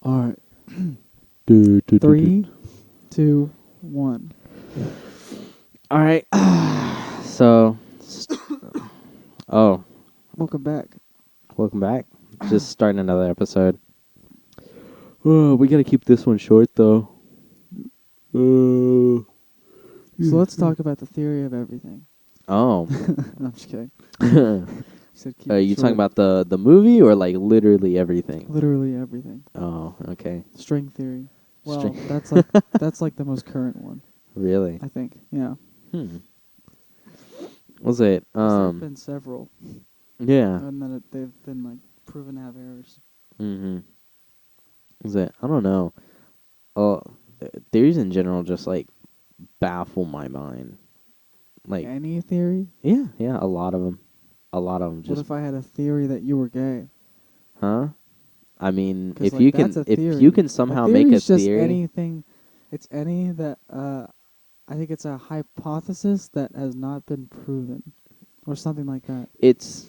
All right. Do. 3, 2, 1. All right. So, oh, Welcome back. welcome back. Just starting another episode. Oh, we gotta keep this one short though. So let's talk about the theory of everything. Oh. No, I'm just kidding. Are Said keep it you talking short. about the movie or like literally everything? Literally everything. Oh, okay. String theory. Well, String- that's like the most current one, Really? I think. Yeah. Hmm. Was it? 'Cause there've been several, Yeah. and then they've been like proven to have errors. Mm-hmm. Was it? I don't know. Oh, theories in general just like baffle my mind. Like, Any theory? yeah, a lot of them. A lot of them What just, if I had a theory that you were gay? huh? I mean, 'Cause like that's a if theory. you can A somehow make theory a is just theory, anything. It's any that I think it's a hypothesis that has not been proven, or something like that. it's.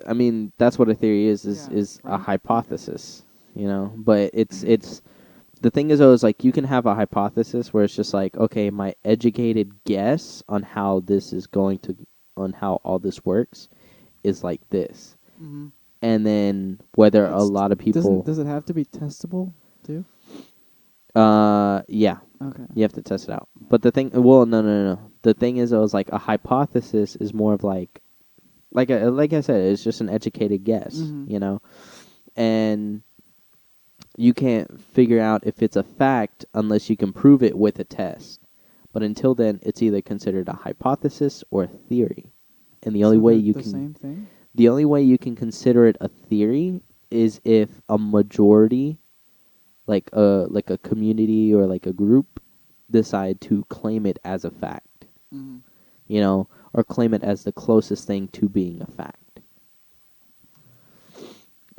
I mean, that's what a theory is Yeah, is a right? hypothesis, you know. But it's the thing is though is like you can have a hypothesis where it's just like, okay, my educated guess on how this is going to on how all this works is like this, Mm-hmm. and then whether a lot of people, Does it have to be testable too? yeah, Okay. you have to test it out. But the thing, well, no. The thing is, it was like a hypothesis is more of like I said, it's just an educated guess, Mm-hmm. you know, and you can't figure out if it's a fact unless you can prove it with a test. But until then, it's either considered a hypothesis or a theory, and So they're the same thing. the only way you can consider it a theory is if a majority, like a community or like a group, decide to claim it as a fact, Mm-hmm. you know, or claim it as the closest thing to being a fact.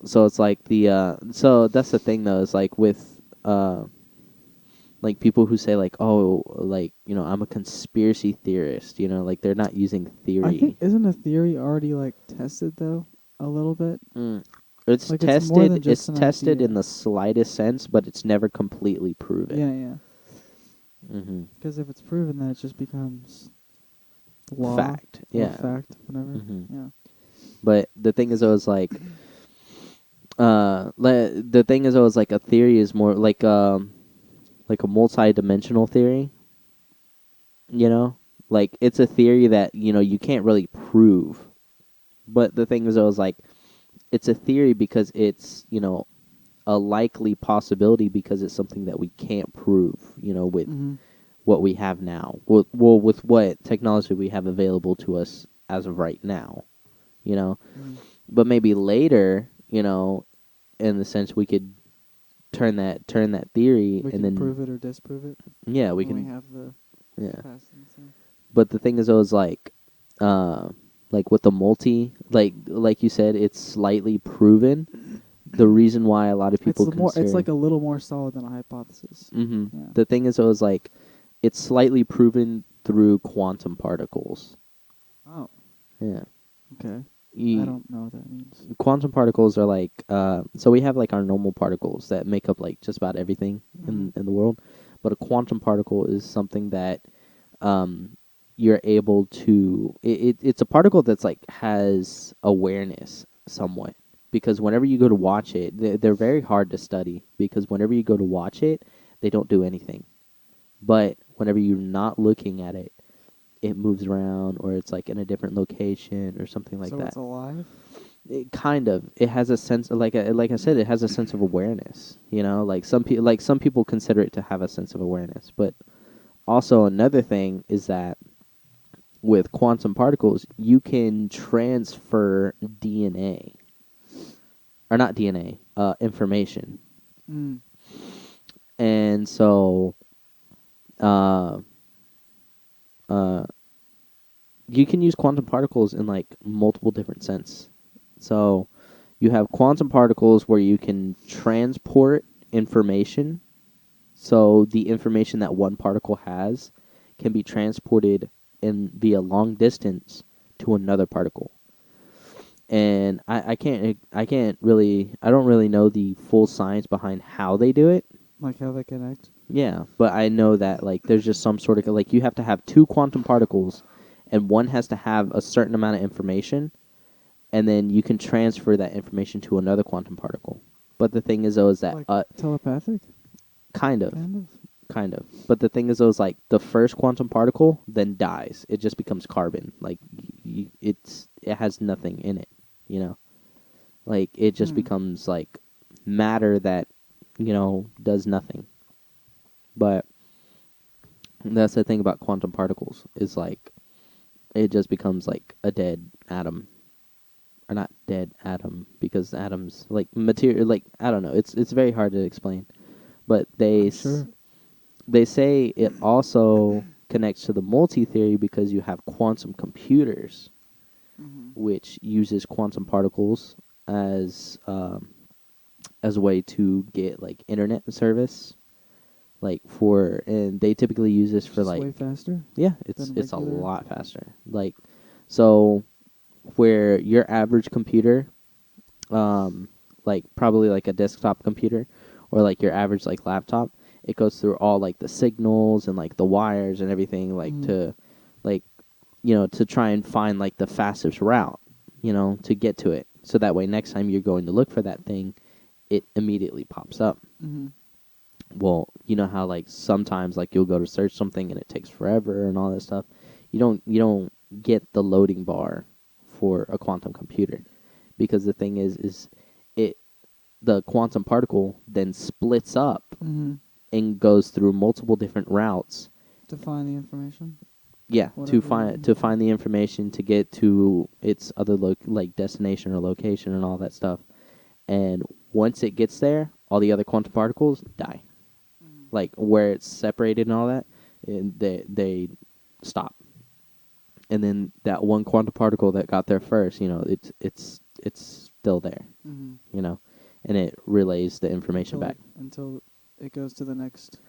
So it's like so that's the thing though, is like with like people who say like, oh, like, you know, I'm a conspiracy theorist, you know, like they're not using I think theory. isn't a theory already like tested though a little bit? Mm. It's Like it's more tested. than It's just an tested idea. in the slightest sense, but it's never completely proven. Yeah, yeah. Mm-hmm. Because if it's proven, then it just becomes law Fact. or Yeah. fact, whatever. Mm-hmm. Yeah. But the thing is, always like, the thing is, always like a theory is more like a multi-dimensional theory. You know, like it's a theory that you know you can't really prove. But the thing is, always like it's a theory because it's, you know, a likely possibility because it's something that we can't prove, you know, with Mm-hmm. what we have now. With what technology we have available to us as of right now, you know. Mm-hmm. But maybe later, you know, in the sense we could turn that theory We and can then prove it or disprove it yeah, we when we can have the yeah. capacity. So. But the thing is always like with the multi, like you said, it's slightly proven. The reason why a lot of people It's consider like a little more solid than a hypothesis. hmm Yeah. the thing is always like it's slightly proven through quantum particles. Oh. Yeah. Okay. I E- don't know what that means. Quantum particles are like so we have like our normal particles that make up like just about everything Mm-hmm. in the world, but a quantum particle is something that um you're able to it's a particle that's like has awareness somewhat, because whenever you go to watch it, they're very hard to study because whenever you go to watch it, they don't do anything. But whenever you're not looking at it, it moves around or it's like in a different location or something like So that. it's alive. It kind of, it has a sense, like I said, it has a sense of awareness. You know, like some people consider it to have a sense of awareness, but also another thing is that with quantum particles, you can transfer DNA or not DNA, information, Mm. and so uh, uh, you can use quantum particles in like multiple different sense. So you have quantum particles where you can transport information. So the information that one particle has can be transported in via long distance to another particle. and I don't really know the full science behind how they do it. Like how they connect. Yeah, but I know that like there's just some sort of like you have to have two quantum particles, and one has to have a certain amount of information, and then you can transfer that information to another quantum particle. But the thing is though is that Like telepathic, kind of, kind of. kind of. But the thing is though is like the first quantum particle then dies. It just becomes carbon. Like it has nothing in it, you know. Like it just Hmm. becomes like matter that, does nothing. But that's the thing about quantum particles is like it just becomes like a dead atom, or not dead atom because atoms like material, like I don't know. It's very hard to explain, but I'm sure. they say it also connects to the multi theory because you have quantum computers, Hmm. which uses quantum particles as as a way to get like internet service, like for, and they typically use this It's for just like, way faster yeah, than it's a regular. lot faster. Like, so where your average computer, um, like probably like a desktop computer, or like your average like laptop, it goes through all like the signals and like the wires and everything, like Mm. to, like, to try and find like the fastest route, to get to it. So that way, next time you're going to look for that thing, it immediately pops up. Mm-hmm. Well, you know how like sometimes like you'll go to search something and it takes forever and all that stuff. You don't get the loading bar for a quantum computer, because the thing is it the quantum particle then splits up Mm-hmm. and goes through multiple different routes. To find the information, Yeah, whatever you're to looking for. find the information to get to its other like destination or location and all that stuff. And once it gets there, all the other quantum particles die. Mm-hmm. Like where it's separated and all that, and they stop. And then that one quantum particle that got there first, it's still there, Mm-hmm. you know, and it relays the information back. Until it goes to the next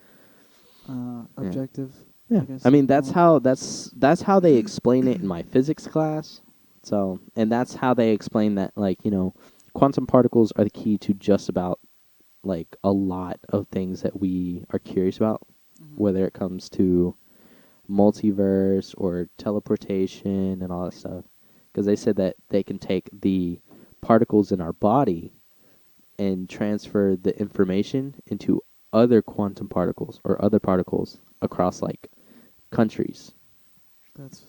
Yeah. objective. Yeah. I guess I you mean, could call it. that's how they explain it in my physics class. So, and that's how they explain that, like, quantum particles are the key to just about like a lot of things that we are curious about, Mm-hmm. whether it comes to multiverse or teleportation and all that stuff. Because they said that they can take the particles in our body and transfer the information into other quantum particles or other particles across like countries. That's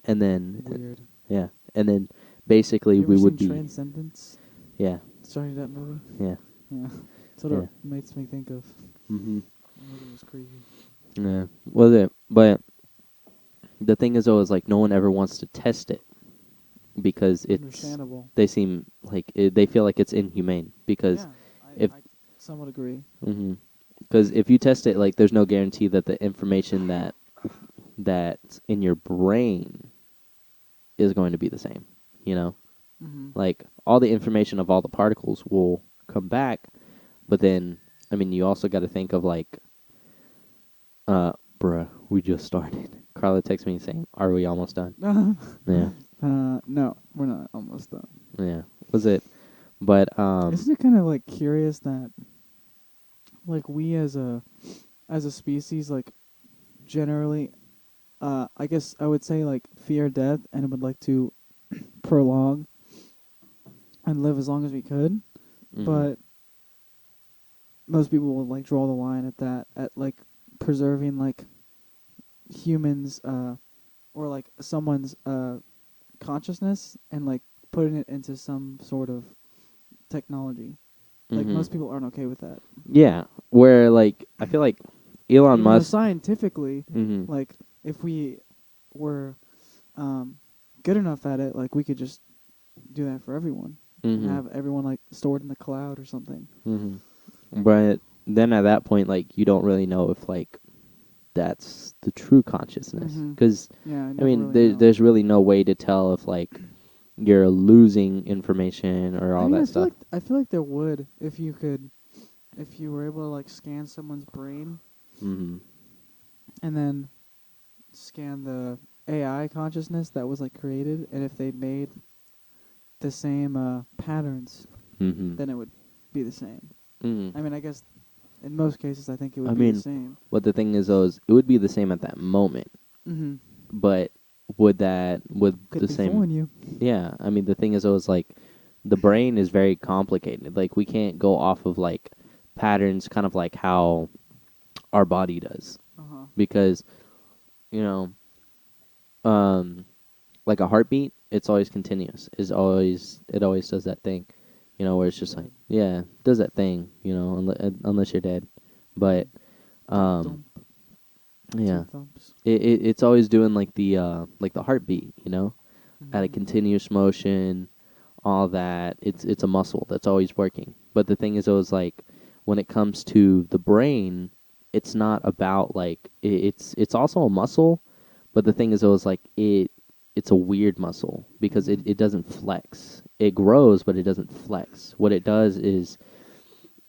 And then, weird. yeah, and then basically You ever we would seen be, Transcendence? yeah, Started that movie? yeah, Yeah. That's what yeah. it makes me think of. Mm-hmm. That movie was creepy. Yeah. Was it? But the thing is, though, is like no one ever wants to test it because Understandable. they seem like they feel like it's inhumane because Yeah, if I somewhat agree. mm-hmm, because if you test it, like there's no guarantee that the information that's in your brain is going to be the same. You know, Mm-hmm. like all the information of all the particles will come back, but then I mean you also got to think of like, bruh, we just started. Carla texted me saying, "Are we almost done?" Yeah, No, we're not almost done. yeah. Was it? But Isn't it kind of like curious that like we as a species like generally I guess I would say like fear death and would like to prolong and live as long as we could, mm-hmm, but most people will like draw the line at that at like preserving like humans or like someone's consciousness and like putting it into some sort of technology. Like mm-hmm. most people aren't okay with that. Yeah, where like I feel like Elon Even though Musk. scientifically, Mm-hmm. like if we were um good enough at it, like we could just do that for everyone and Mm-hmm. have everyone like stored in the cloud or something. Mm-hmm. But then at that point, like you don't really know if like that's the true consciousness, Mhm. because Yeah, I I never mean really know. there's really no way to tell if like you're losing information or I all mean, that stuff. I feel like there would if you were able to like scan someone's brain Mm-hmm. and then scan the AI consciousness that was like created, and if they made the same patterns, Mm-hmm. then it would be the same. Mm. I mean, I guess in most cases, I think it I would be the mean, same. what the thing is though is it would be the same at that moment, Mm-hmm. but would Could the be same? fooling you. Yeah, I mean the thing is though is like the brain is very complicated. Like we can't go off of like patterns, kind of like how our body does, Uh huh. because you know, um, like a heartbeat, it's always continuous. It always does that thing, where it's Unless you're just like dead. yeah, it does that thing, unless you're dead, but Dump um, dump. yeah, Two thumps. it's always doing like the heartbeat, at a Mm-hmm. continuous motion, all that. It's a muscle that's always working. But the thing is, always like when it comes to the brain, it's not about like it's also a muscle, but the thing is, always like it's a weird muscle because Mm-hmm. it doesn't flex. It grows, but it doesn't flex. What it does is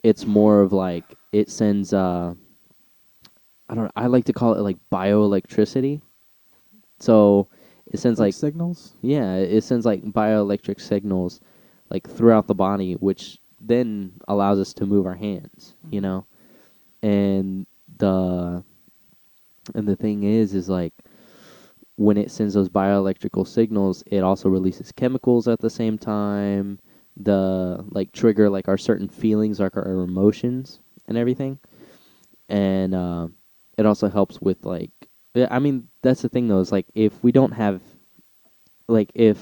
it's more of like it sends I like to call it like bioelectricity. So it sends Like like signals. yeah, it sends like bioelectric signals like throughout the body, which then allows us to move our hands, Mm-hmm. And the and the thing is like when it sends those bioelectrical signals, it also releases chemicals at the same time. The like trigger like our certain feelings, like our emotions and Mm-hmm. everything, and it also helps with like yeah, I mean that's the thing though is like if we don't have like if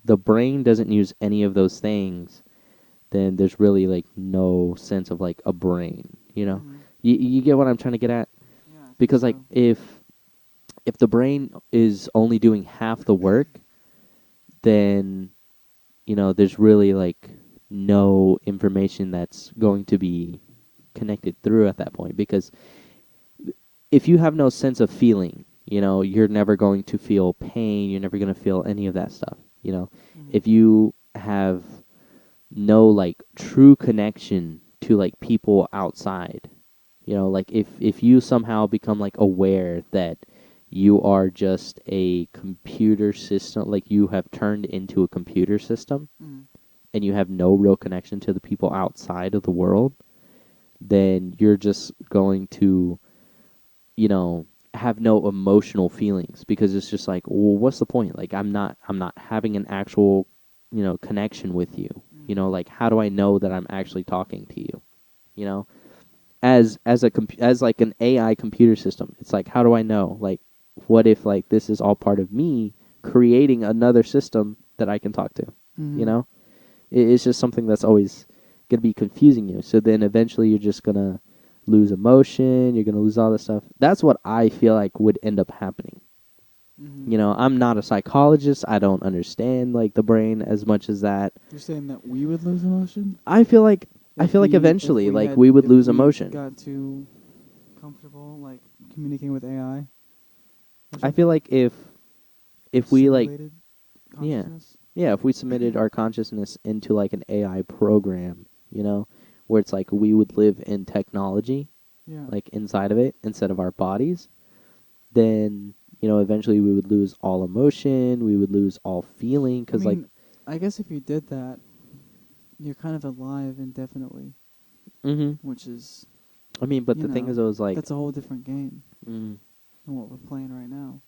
the brain doesn't use any of those things, then there's really like no sense of like a brain. Mm-hmm. You get what I'm trying to get at? Yeah, I think Because like so. if the brain is only doing half the work, then there's really like no information that's going to be connected through at that point because if you have no sense of feeling, you're never going to feel pain, you're never going to feel any of that stuff. Mm-hmm. If you have no like true connection to like people outside, like if you somehow become like aware that you are just a computer system, like you have turned into a computer system Mm-hmm. and you have no real connection to the people outside of the world, then you're just going to have no emotional feelings because it's just like, well, what's the point? Like I'm not having an actual, connection with you. Mm-hmm. Like how do I know that I'm actually talking to you? You know, as like an AI computer system, it's like how do I know? Like what if like this is all part of me creating another system that I can talk to? You Mm-hmm. know, it's just something that's always gonna be confusing you. So then eventually you're just gonna lose emotion. You're gonna lose all this stuff. That's what I feel like would end up happening. Mm-hmm. I'm not a psychologist. I don't understand like the brain as much as that. You're saying that we would lose emotion I feel like I if feel like if eventually we like had we would if lose we emotion. got too comfortable like communicating with AI or I feel something. like if we like Simulated yeah. consciousness. Yeah, if we submitted our consciousness into like an AI program, where it's like we would live in technology, Yeah. like inside of it instead of our bodies, then eventually we would lose all emotion, we would lose all feeling I because like mean, I guess if you did that, you're kind of alive indefinitely, hmm which is, I mean, but the thing is, I was like, that's a whole different game mm, than what we're playing right now.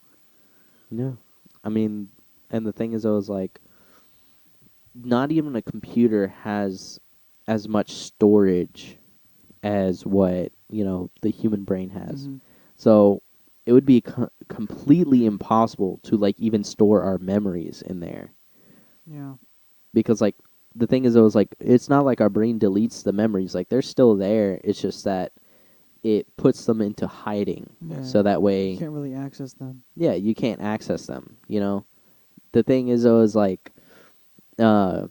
no, I mean, and the thing is, I was like, not even a computer has as much storage as what the human brain has. Mm-hmm. So it would be completely impossible to like even store our memories in there Yeah. because like the thing is, it was like it's not like our brain deletes the memories. Like they're still there. It's just that it puts them into hiding Yeah. so that You way can't really access them. yeah you can't access them. The thing is though is like uh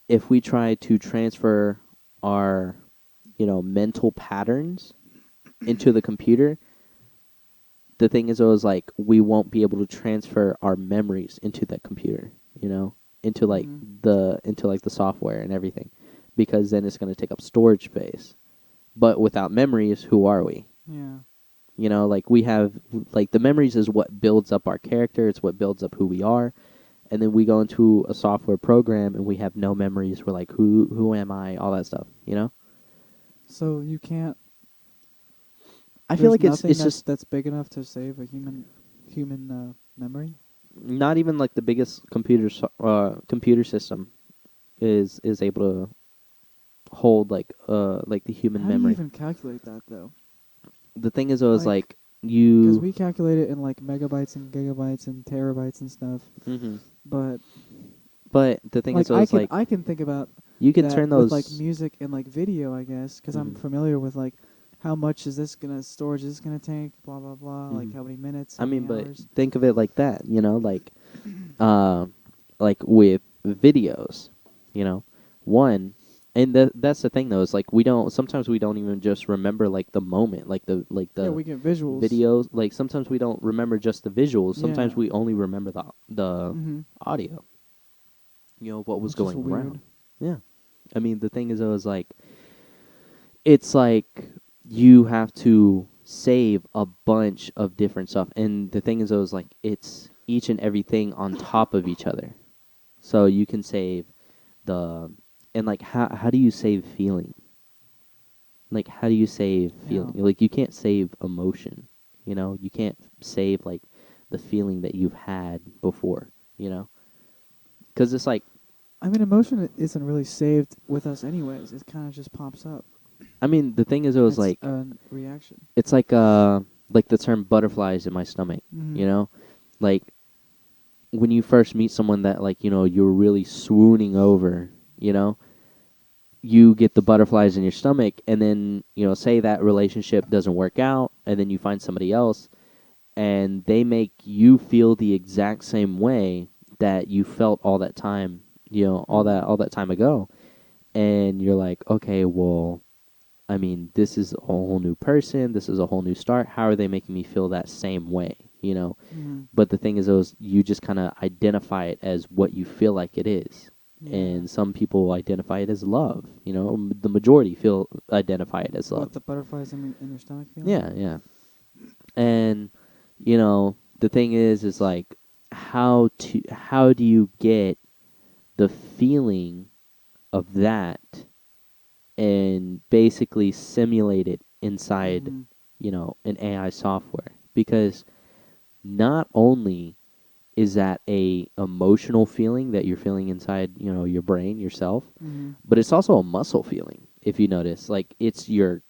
if we try to transfer our mental patterns into the computer, the thing is though is like we won't be able to transfer our memories into that computer, into like Mm-hmm. the software and everything, because then it's going to take up storage space. But without memories, who are we? Yeah. Like we have like the memories is what builds up our character. It's what builds up who we are. and then we go into a software program and we have no memories. We're like, who am I? All that stuff, you know. So you can't. I feel There's like nothing it's just that's big enough to save a human memory. not even like the biggest computer system is able to hold like the human How do you memory. even calculate that though? The thing is, though, is Like, like because you. we calculate it in like megabytes and gigabytes and terabytes and stuff. Hmm. But But the thing is, like though, is like I can think about you can that turn with like those. music and like video, I guess, because I'm Hmm. familiar with like how much is this gonna storage is this gonna take, blah blah blah, like Hmm. how many minutes, I how mean, many but hours. think of it like that, you know, uh, like with videos, you know, one, and that's the thing though is like we don't sometimes we don't even just remember like the moment, like Yeah, the we get visuals. videos, like sometimes we don't remember just the visuals. Yeah. Sometimes we only remember the Mm-hmm. audio, you know, what was Which is going around. weird. Yeah, I mean the thing is though is like it's like you have to save a bunch of different stuff, and the thing is though is like it's each and everything on top of each other. So you can save the and like how do you save feeling? Like how do you save Yeah. feeling? Like you can't save emotion. You know, you can't save like the feeling that you've had before. You know, because it's like I mean, emotion isn't really saved with us, anyways. It kind of just pops up. I mean the thing is it was It's like a reaction. it's like the term butterflies in my stomach. Mm-hmm. You know, like when you first meet someone that like you know you're really swooning over. You know, you get the butterflies in your stomach, and then you know say that relationship doesn't work out, and then you find somebody else and they make you feel the exact same way that you felt all that time, you know, Mm. all that time ago. And you're like, okay, well, I mean, this is a whole new person, this is a whole new start, how are they making me feel that same way, you know? Mm-hmm. But the thing is those you just kind of identify it as what you feel like it is. Yeah. And some people identify it as love, you know. The majority feel identify it as love. What, the butterflies in your stomach feeling? Yeah, yeah. And you know, the thing is like how do you get the feeling of that and basically simulate it inside, Mm-hmm. you know, an AI software? Because not only is that a emotional feeling that you're feeling inside, you know, your brain yourself, Mm-hmm. but it's also a muscle feeling. If you notice, like it's your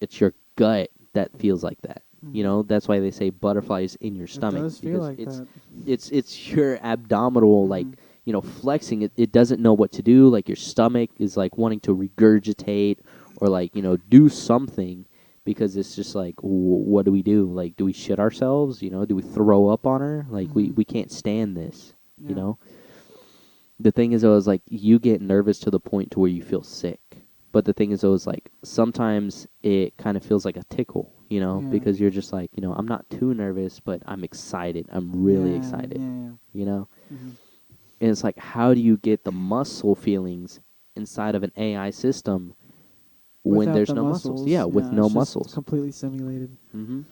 gut that feels like that. You Mm-hmm. know, that's why they say butterflies in your It stomach does feel because like that. it's your abdominal like Mm-hmm. you know flexing. It doesn't know what to do. Like your stomach is like wanting to regurgitate or like you know do something because it's just like what do we do? Like do we shit ourselves? You know, do we throw up on her? Like Mm-hmm. we can't stand this. You Yeah. know, the thing is, though, is like you get nervous to the point to where you feel sick. But the thing is, though, is like sometimes it kind of feels like a tickle, you know, Yeah. because you're just like, you know, I'm not too nervous, but I'm excited. I'm really Yeah. excited, Yeah. you know. Mm-hmm. And it's like, how do you get the muscle feelings inside of an AI system when Without there's the no muscles? Yeah, muscles, with yeah, no it's just muscles. completely simulated. Hmm.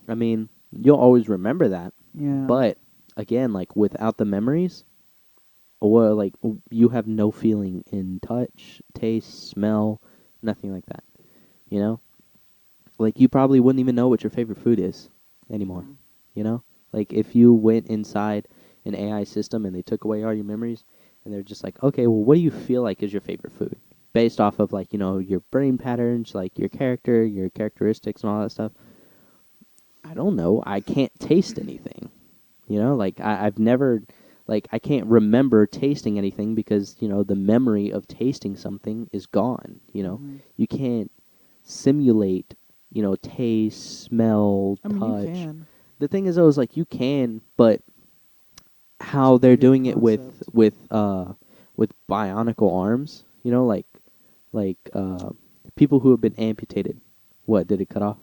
I mean, you'll always remember that, Yeah. but again, like without the memories, or like you have no feeling in touch, taste, smell, nothing like that. You know, like you probably wouldn't even know what your favorite food is anymore. Mm-hmm. You know, like if you went inside an AI system and they took away all your memories and they're just like, okay, well, what do you feel like is your favorite food? Based off of like, you know, your brain patterns, like your character, your characteristics and all that stuff. I don't know. I can't taste anything. You know, like I've never, like I can't remember tasting anything because you know the memory of tasting something is gone. You know, Mm-hmm. you can't simulate, you know, taste, smell, I mean, you touch. can. The thing is, though, is like you can, but It's how a they're weird doing it concept. with bionicle arms. You know, like people who have been amputated. What did it cut off?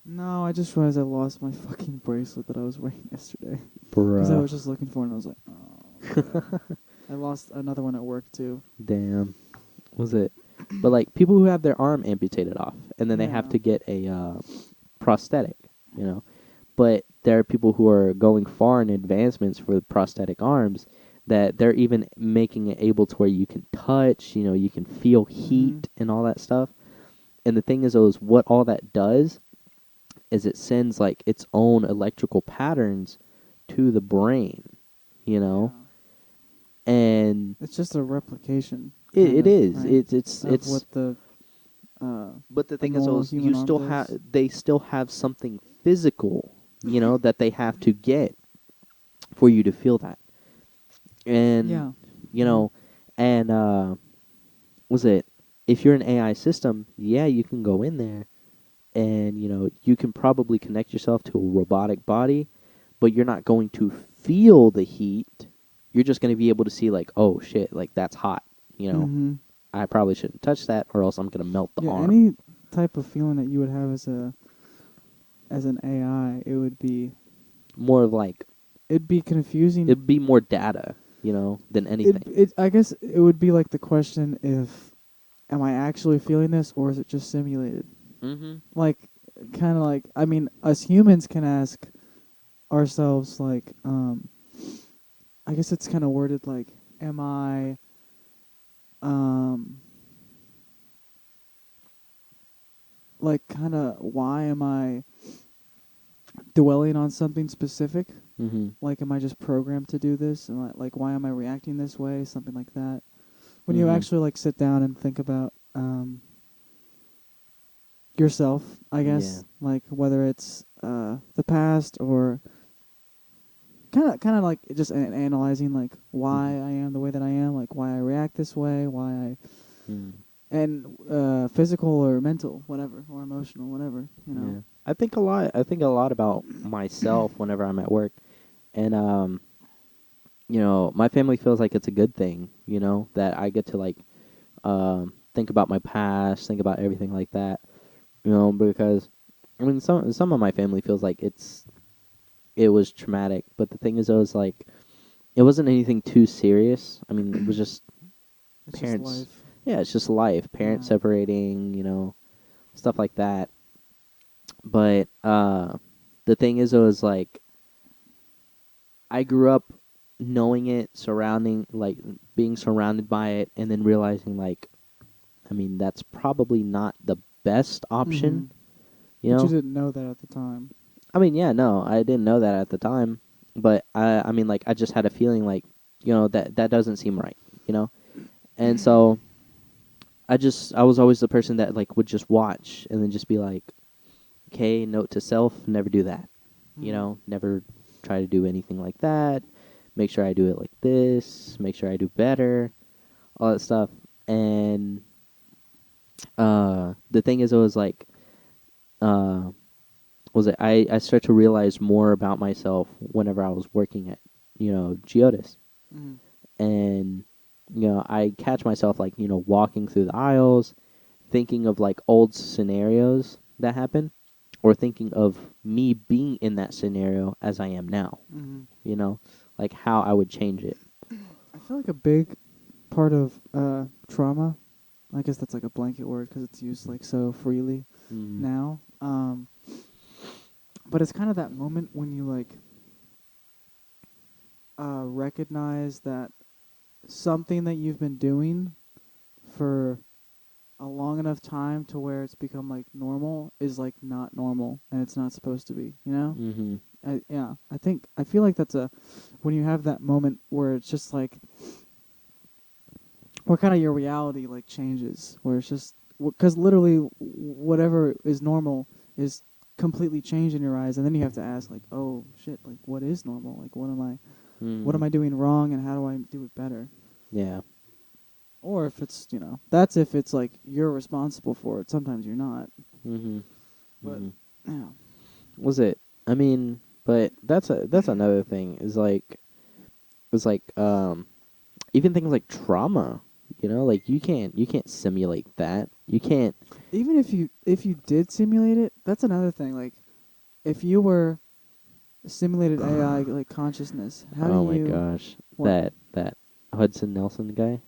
No, I just realized I lost my fucking bracelet that I was wearing yesterday. Because I Bruh. was just looking for it and I was like, oh, man. I lost another one at work too. Damn. Was it? But like people who have their arm amputated off, and then they have Yeah. to get a prosthetic, you know. But there are people who are going far in advancements for prosthetic arms that they're even making it able to where you can touch, you can feel Mhm. heat and all that stuff. And the thing is what all that does is it sends like its own electrical patterns to the brain, you know, Yeah. and It's just a replication, kind it of, is right? Of it's what uh but the a thing normal is human arm does. they still have something physical, that they have to get for you to feel that. And Yeah. you Mhm. know and was it if you're an AI system, yeah, you can go in there and you can probably connect yourself to a robotic body, but you're not going to feel the heat. You're just going to be able to see like, oh shit, like that's hot. You know, Mhm. I probably shouldn't touch that, or else I'm going to melt the Yeah, arm. any type of feeling that you would have as an AI, More of like it'd be confusing. it'd be more data, than anything. It I guess it would be like the question, if am I actually feeling this or is it just simulated? Mm-hmm. Like, kind of like, I mean, us humans can ask ourselves like, I guess it's kind of worded like, am I um like, kind of, why am I dwelling on something specific? Mm-hmm. Like, am I just programmed to do this? And like, why am I reacting this way? Something like that. When you Mm-hmm. actually like sit down and think about yourself, I Yeah. guess, like whether it's the past, or kind of like just analyzing like why Mm-hmm. I am the way that I am, like why I react this way, why I Mm. and physical or mental, whatever, or emotional, whatever, you know. Yeah. I think a lot about myself whenever I'm at work. And my family feels like it's a good thing, that I get to like think about my past, think about everything like that, because I mean some of my family feels like it was traumatic, but the thing is, like it wasn't anything too serious. I mean, it was just It's just parents. life. Yeah, it's just life, parents Yeah. separating, stuff like that. But the thing is, like I grew up knowing it, like being surrounded by it, and then realizing like, I mean, that's probably not the best option, Mhm. you But you know? didn't know that at the time. I mean, yeah, no, I didn't know that at the time, but I mean, like, I just had a feeling like, that doesn't seem right, you know? And so I was always the person that, like, would just watch and then just be like, okay, note to self, never do that, Mhm. never try to do anything like that. Make sure I do it like this, make sure I do better, all that stuff. And the thing is, it was like, uh, was it I start to realize more about myself whenever I was working at Geodis, Mhm. and I catch myself like walking through the aisles, thinking of like old scenarios that happened, or thinking of me being in that scenario as I am now. Mhm. You know, like how I would change it. I feel like a big part of trauma, I guess that's like a blanket word because it's used like so freely Mm. now. But it's kind of that moment when you like recognize that something that you've been doing for a long enough time to where it's become like normal is like not normal, and it's not supposed to be, you know? Mhm. Yeah, I feel like that's a when you have that moment where it's just like where kind of your reality like changes, where it's just because literally whatever is normal is completely changed in your eyes, and then you have to ask like, oh shit, like what is normal, like what am Mm. I doing wrong, and how do I do it better? Yeah. Or if it's, that's if it's like you're responsible for it. Sometimes you're not. Mhm. But Mhm. yeah. Was it? I mean, but that's another thing. Is like even things like trauma. Like you can't simulate that. You can't. Even if you did simulate it, that's another thing. Like if you were simulated AI like consciousness, how do Oh my you gosh, what? that Hudson Nelson guy.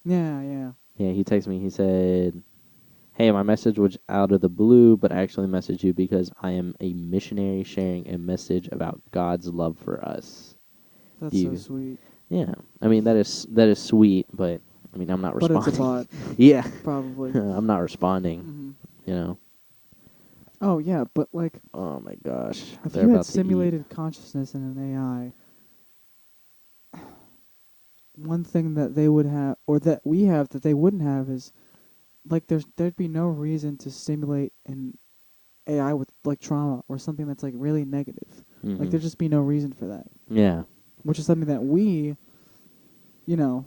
Yeah, yeah. Yeah, he texted me. He said, hey, my message was out of the blue, but I actually messaged you because I am a missionary sharing a message about God's love for us. Do That's so you? sweet. Yeah. I mean, that is sweet, but I mean, I'm not But it's a responding. bot, Yeah. probably. I'm not responding. Hmm. You know. Oh yeah, but like, Oh my gosh, if they're you had about to eat. simulated consciousness in an AI, one thing that they would have, or that we have that they wouldn't have, is like there'd be no reason to simulate an AI with like trauma or something that's like really negative. Like Hmm. there'd just be no reason for that. Yeah. Which is something that we, you know,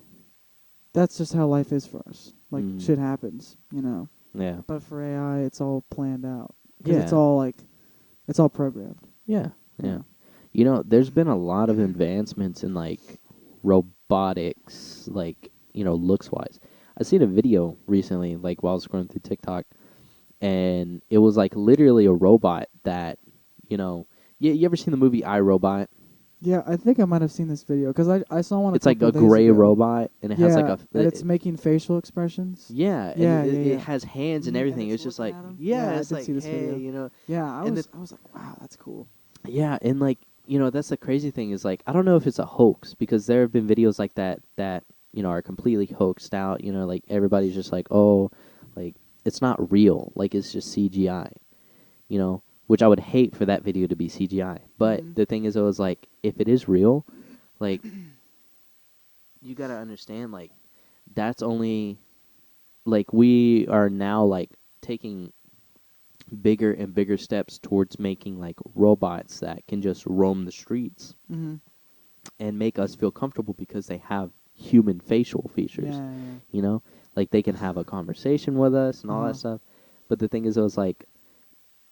that's just how life is for us. Like Hmm. shit happens, you know. Yeah. But for AI, it's all planned out because Yeah. it's all programmed. Yeah. Yeah. Yeah. There's been a lot of advancements in like robotics, like, looks wise. I seen a video recently, like while I was scrolling through TikTok, and it was like literally a robot that, you know, you ever seen the movie I, Robot? Yeah, I think I might have seen this video because I saw one a It's like couple a days gray ago. robot, and it has like Yeah, and it's it, making facial expressions. yeah, and Yeah, yeah, it yeah. has hands and everything. And it's It's just looking like, at him. yeah, Yeah, I it's did like, see this hey, video. Yeah, and the I was like, wow, that's cool. yeah, and like, that's the crazy thing is like I don't know if it's a hoax because there have been videos like that are completely hoaxed out. Like everybody's just like, oh, like it's not real, like it's just CGI. Which I would hate for that video to be CGI. But Mhm. the thing is, it was like if it is real, like you gotta understand, like that's only like we are now like taking bigger and bigger steps towards making like robots that can just roam the streets Mhm. and make us feel comfortable because they have human facial features. Yeah, yeah. You know, like they can have a conversation with us and Uh all huh. that stuff. But the thing is, it was like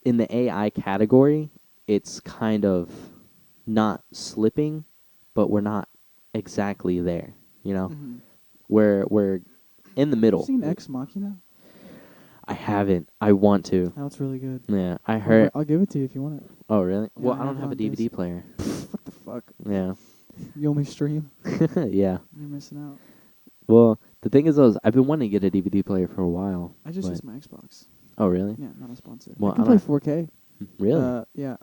in the AI category, it's kind of not slipping, but we're not exactly there. You know, Mhm. we're in the Have you middle. seen Ex Machina? I haven't. I want to. That's really good. Yeah, I heard. I'll give it to you if you want it. Oh, really? Yeah, Well, I I don't have it have a on DVD disc. player. What the fuck? Yeah. You only stream. Yeah. You're missing out. Well, the thing is, though, is I've been wanting to get a DVD player for a while. I just But use my Xbox. oh, really? Yeah, not a sponsor. I Well, can I'm play not 4K. really. Yeah.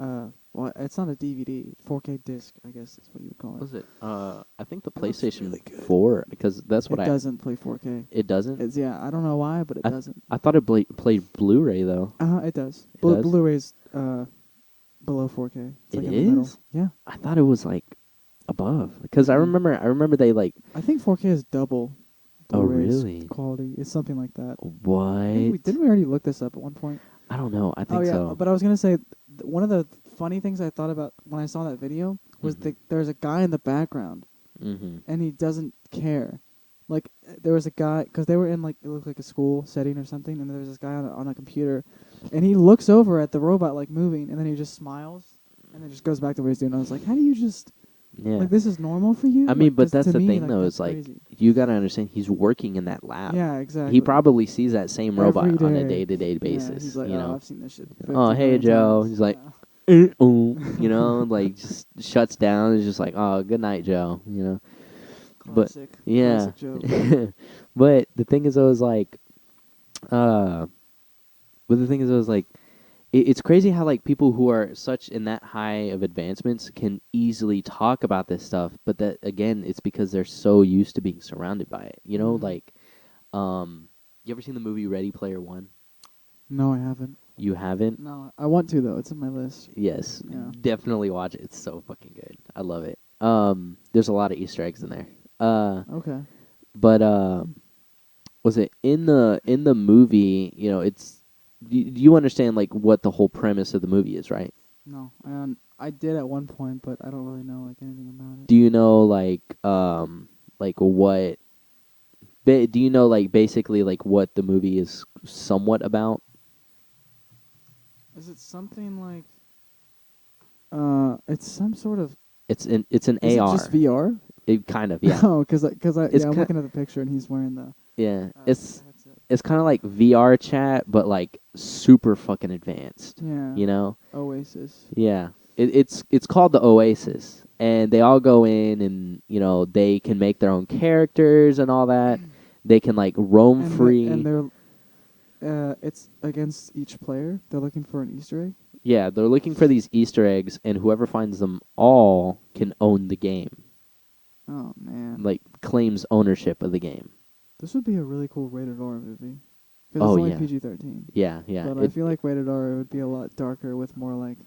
Well, it's not a DVD. 4K disc, I guess is what you would call it. Was it? I think the It looks PlayStation really good. 4 because that's what It I. doesn't play 4K. It doesn't. It's I don't know why, but it I doesn't. I thought it played Blu-ray though. It does. It does. Blu-ray's below 4K. It's It like in the middle. is. Yeah. I thought it was like above because I Mm-mm. remember. I remember they like. I think 4K is double Oh, Blu-ray's really? quality. It's something like that. I think we What? didn't we already look this up at one point. I don't know. I Oh think yeah, so. but I was gonna say one of the funny things I thought about when I saw that video was Mhm. there's a guy in the background Mhm. and he doesn't care. Like there was a guy because they were in like it looked like a school setting or something, and there was this guy on a computer, and he looks over at the robot like moving, and then he just smiles, and then just goes back to what he's doing. I was like, how do you just Yeah. like this is normal for you? I mean, Like but just that's to the me, thing like though, that's is like crazy. you gotta understand he's working in that lab. Yeah, He exactly. probably sees that same robot Every on a day. day-to-day Yeah, he's basis. like, oh, I've seen this shit Oh, 50 hey million Joe. times. He's like, Yeah. oh, like just shuts down. It's just like, oh, good night, Joe. But Classic. yeah, Classic joke. but the thing is, I was like, uh, but the thing is, I was like, it's crazy how like people who are such in that high of advancements can easily talk about this stuff, but that again, it's because they're so used to being surrounded by it. Mhm. Like, you ever seen the movie Ready Player One? No, I haven't. You haven't? No, I want to though. It's in my list. Yes, Yeah. definitely watch it. It's so fucking good. I love it. There's a lot of Easter eggs in there. Okay. But was it in the movie? It's. Do you understand like what the whole premise of the movie is, right? No, I did at one point, but I don't really know like anything about it. Do you know like what? Do you know like basically like what the movie is somewhat about? Is it something like? It's some sort of. It's an Is it just AR. VR? It kind of, yeah. No, because It's I'm kind looking at the picture and he's wearing yeah. the headset. It's kind of like VR chat, but like super fucking advanced. Yeah. You know? Oasis. Yeah. It's called the Oasis, and they all go in, and they can make their own characters and all that. They can like roam And free. they're it's against each player. They're looking for an Easter egg. Yeah, they're looking for these Easter eggs, and whoever finds them all can own the game. Oh man, Like, claims ownership of the game. this would be a really cool rated R movie. Because it's Oh only yeah, PG-13. yeah, yeah. But I feel like rated R it would be a lot darker with more like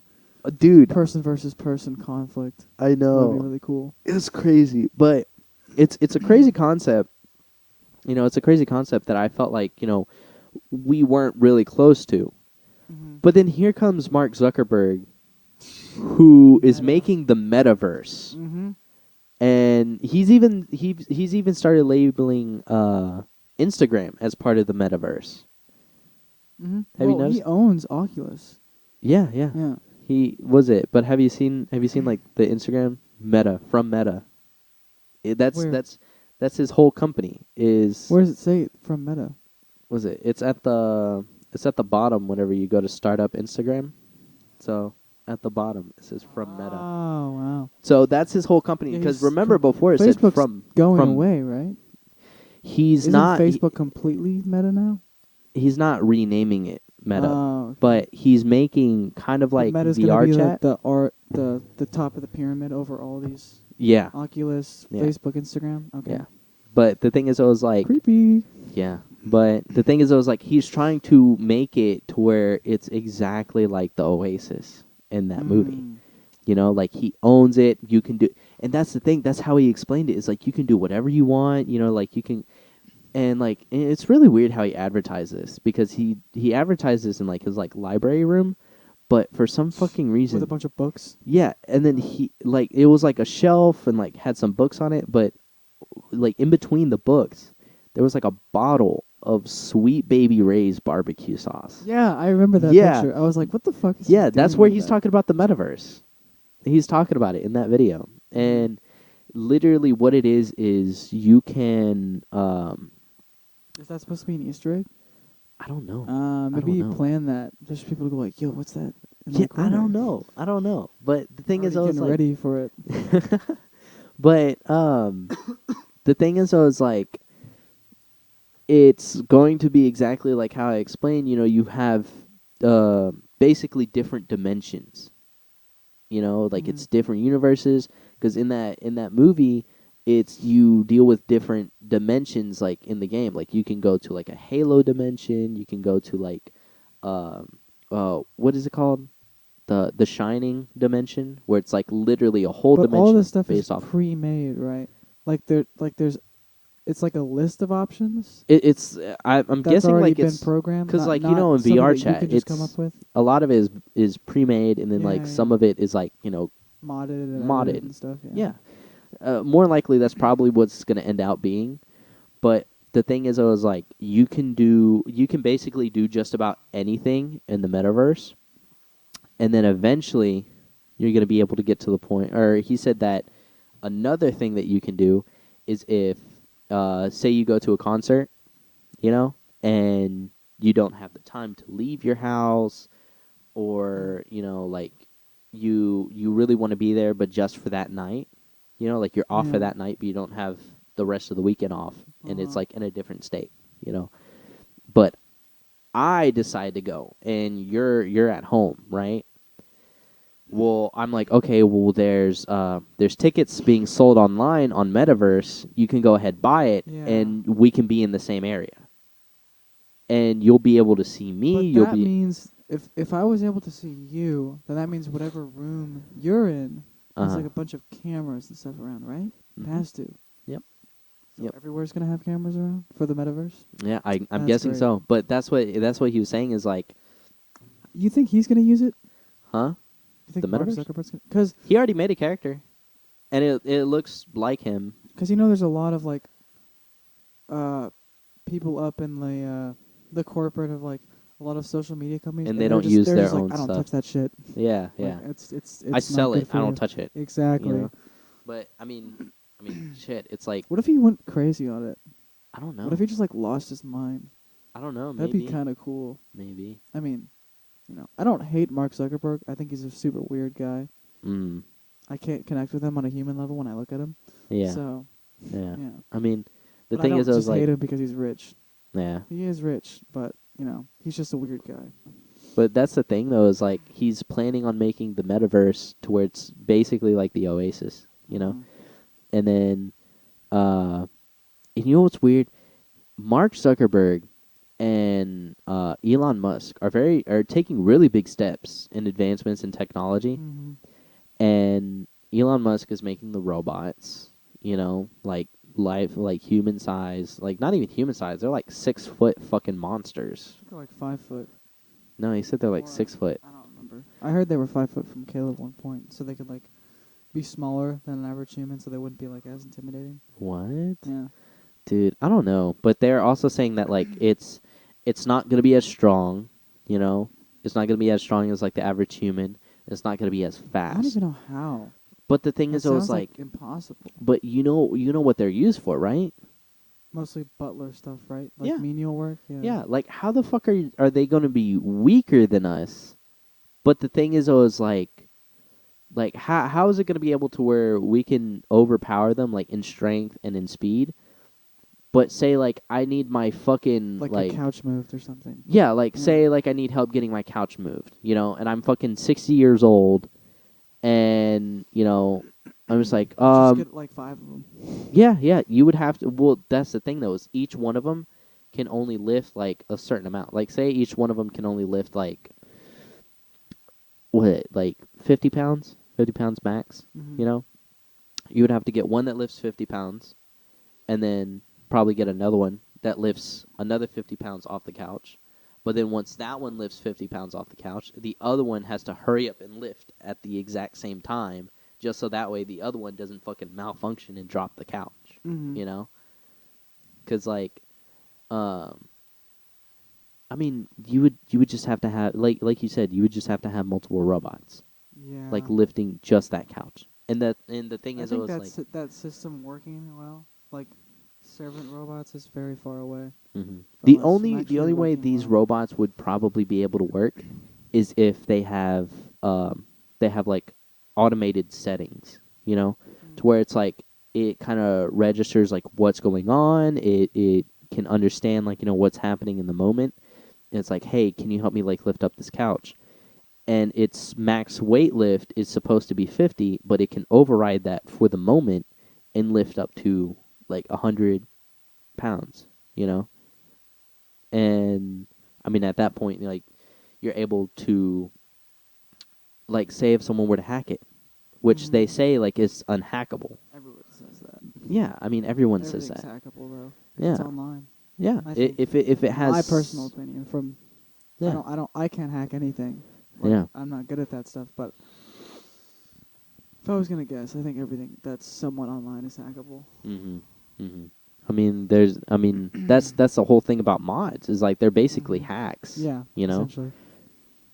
Dude, person versus person conflict. I That would be know really cool. it's crazy, but it's a crazy concept. You know, it's a crazy concept that I felt like we weren't really close to. Mm-hmm. But then here comes Mark Zuckerberg, who is Meta. making the metaverse, Mm-hmm. and he's even started labeling Instagram as part of the metaverse. Mm-hmm. Have you Well, he noticed? owns Oculus. Yeah, yeah. Yeah. He was it. But have you seen like the Instagram Meta from Meta? That's Where? that's his whole company is Where does it say from Meta? was it? It's at the bottom whenever you go to start up Instagram. So at the bottom it says from Meta. Oh wow. So that's his whole company Yeah, because remember before it said Facebook's going from away, right? he's Isn't not Facebook completely Meta now? he's not renaming it Meta, Oh, okay. but he's making kind of But like Meta's gonna VR be chat. the top of the pyramid over all these Yeah. Oculus, Yeah. Facebook, Instagram. Okay. Yeah. But the thing is, I was like, Creepy. yeah. But the thing is, I was like, he's trying to make it to where it's exactly like the Oasis in that movie. Mm. You know, like he owns it. You can do, and that's the thing. That's how he explained it. Is like you can do whatever you want. You know, like you can, and like it's really weird how he advertised this because he advertised this in like his like library room, but for some fucking reason, With a bunch of books. yeah. And then he like it was like a shelf and like had some books on it, but like in between the books, there was like a bottle of Sweet Baby Ray's barbecue sauce. Yeah, I remember that Yeah. picture. I was like, what the fuck is Yeah, he that's doing where with he's that? talking about the metaverse. He's talking about it in that video. Mhm. And literally what it is you can Is that supposed to be an Easter egg? I don't know. Maybe don't you know. plan that. Just for people to go like, yo, what's that? In Yeah, that corner? I don't know. But the thing is I Already was getting like ready for it. but the thing is I was like it's going to be exactly like how I explained, you have basically different dimensions. Like Mhm. it's different universes because in that movie it's you deal with different dimensions like in the game. Like you can go to like a Halo dimension, you can go to like what is it called? The Shining dimension where it's like literally a whole But all this dimension stuff is based off pre-made, right? There's it's like a list of options I'm that's guessing already like been it's programmed, because like not in something VR that you chat could just come it's up with, a lot of it is pre-made and then Yeah, like yeah, some yeah. of it is like modded and edited modded. and stuff. Yeah. Yeah. More likely that's probably what's going to end out being. But the thing is, I was like, you can basically do just about anything in the metaverse, and then eventually you're going to be able to get to the point. Or he said that another thing that you can do is if, say, you go to a concert, and you don't have the time to leave your house, or like you really want to be there, but just for that night. Like you're off for Yeah. that night, but you don't have the rest of the weekend off, and it's Uh-huh. like in a different state. But I decide to go, and you're at home, right? Well, I'm like, okay, well, there's tickets being sold online on Metaverse. You can go ahead buy it, Yeah. and we can be in the same area, and you'll be able to see me. But You'll that be means if I was able to see you, then that means whatever room you're in has uh like a bunch of cameras and stuff around, right? It hmm has to. Yep. So Yep. everywhere's gonna have cameras around for the metaverse. Yeah, I'm That's guessing great. so. But that's what he was saying is like, You think he's gonna use it? huh? You think The Mark metaverse? Zuckerberg's gonna? Because He already made a character, and it looks like him. there's a lot of like uh people up in the corporate of like a lot of social media companies, And and they don't use they're their just like, own I don't stuff. touch that shit. Yeah, Like yeah. I it's not sell good it. for I you. don't touch it. Exactly. But I mean, shit. It's like What if he went crazy on it? I don't know. What if he just like lost his mind? I don't know. That'd be Maybe. kind of cool. Maybe. I mean, I don't hate Mark Zuckerberg. I think he's a super weird guy. Mm. I can't connect with him on a human level when I look at him. Yeah. So, Yeah. yeah. I mean, the But I thing is, don't I was just like, hate him because he's rich. yeah. He is rich, but he's just a weird guy. But that's the thing, though, is like he's planning on making the metaverse to where it's basically like the Oasis, you know. Mm-hmm. And then, and you know what's weird? Mark Zuckerberg and Elon Musk are taking really big steps in advancements in technology, Mm-hmm. and Elon Musk is making the robots, like like human size, like not even human size. They're like 6 foot fucking monsters. I think they're like 5 foot. No, he said they're like Or 6 foot. I don't remember. I heard they were 5 foot from Caleb at one point, so they could like be smaller than an average human, so they wouldn't be like as intimidating. What? Yeah. Dude, I don't know, but they're also saying that like it's not gonna be as strong, you know. It's not gonna be as strong as like the average human. It's not gonna be as I don't fast. even know how. But the thing That is, I was sounds like like, impossible. but you know what they're used for, right? Mostly butler stuff, right? Like Yeah, menial work. Yeah. yeah. Like, how the fuck are they gonna be weaker than us? But the thing is, I was like how is it gonna be able to where we can overpower them like in strength and in speed? But say like I need my fucking Like your like couch moved or something. yeah, like Yeah. say like I need help getting my couch moved, and I'm fucking 60 years old, and I'm just like Just get like 5 of them. yeah, yeah, you would have to. Well, that's the thing though, is each one of them can only lift like a certain amount. Like say each one of them can only lift like what, like 50 pounds, 50 pounds max. Mm-hmm. You know, you would have to get one that lifts 50 pounds, and then probably get another one that lifts another 50 pounds off the couch. But then once that one lifts 50 pounds off the couch, the other one has to hurry up and lift at the exact same time, just so that way the other one doesn't fucking malfunction and drop the couch. Mm-hmm. You know, because like, um, I mean, you would just have to have like you said, you would just have to have multiple robots Yeah. like lifting just that couch. And the thing I is, it think was like, that system working well, like servant robots, is very far away from the us from only actually way working these well. robots would probably be able to work is if they have like automated settings, to where it's like it kind of registers like what's going on. It can understand like what's happening in the moment. And it's like, hey, can you help me like lift up this couch? And its max weight lift is supposed to be 50, but it can override that for the moment and lift up to like 100 pounds, you know? And I mean, at that point, like, you're able to, like, say if someone were to hack it, which they Mm-hmm. say, like, is unhackable. Everyone says that. Yeah, I mean, everyone says Everything's that. hackable though, 'cause Yeah, it's online. yeah. I think, If it has my personal opinion, from yeah, I can't hack anything. Like yeah. I'm not good at that stuff. But if I was gonna guess, I think everything that's somewhat online is hackable. Mhm. Mhm. I mean, that's the whole thing about mods is like they're basically Mm-hmm. hacks, Yeah, essentially.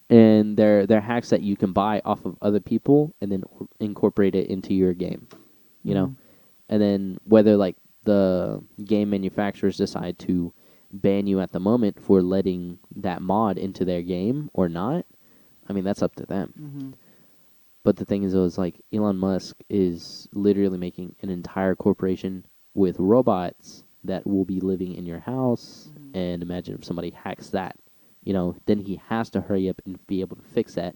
and they're hacks that you can buy off of other people and then incorporate it into your game, you know. Mm-hmm. And then whether like the game manufacturers decide to ban you at the moment for letting that mod into their game or not, I mean that's up to them. Mm-hmm. But the thing is, though, is like Elon Musk is literally making an entire corporation with robots that will be living in your house. Mm-hmm. And imagine if somebody hacks that, then he has to hurry up and be able to fix that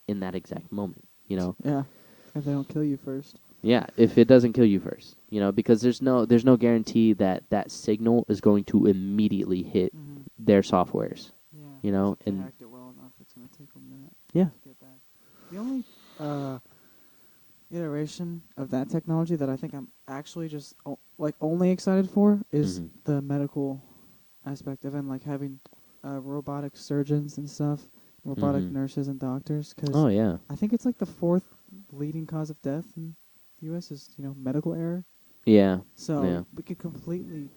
in that exact moment. Yeah, if they don't kill you first. Yeah, if it doesn't kill you first, because there's no guarantee that that signal is going to immediately hit Mm-hmm. their softwares, Yeah, 'cause if they and hacked it well enough, it's gonna take a minute yeah. to get back. The only uh, iteration of that technology that I think I'm actually just like only excited for is Hmm. the medical aspect of it, and like having robotic surgeons and stuff, robotic Hmm. nurses and doctors. Because Oh yeah, I think it's like the fourth leading cause of death in the U.S. is medical error. yeah, So yeah. we could completely,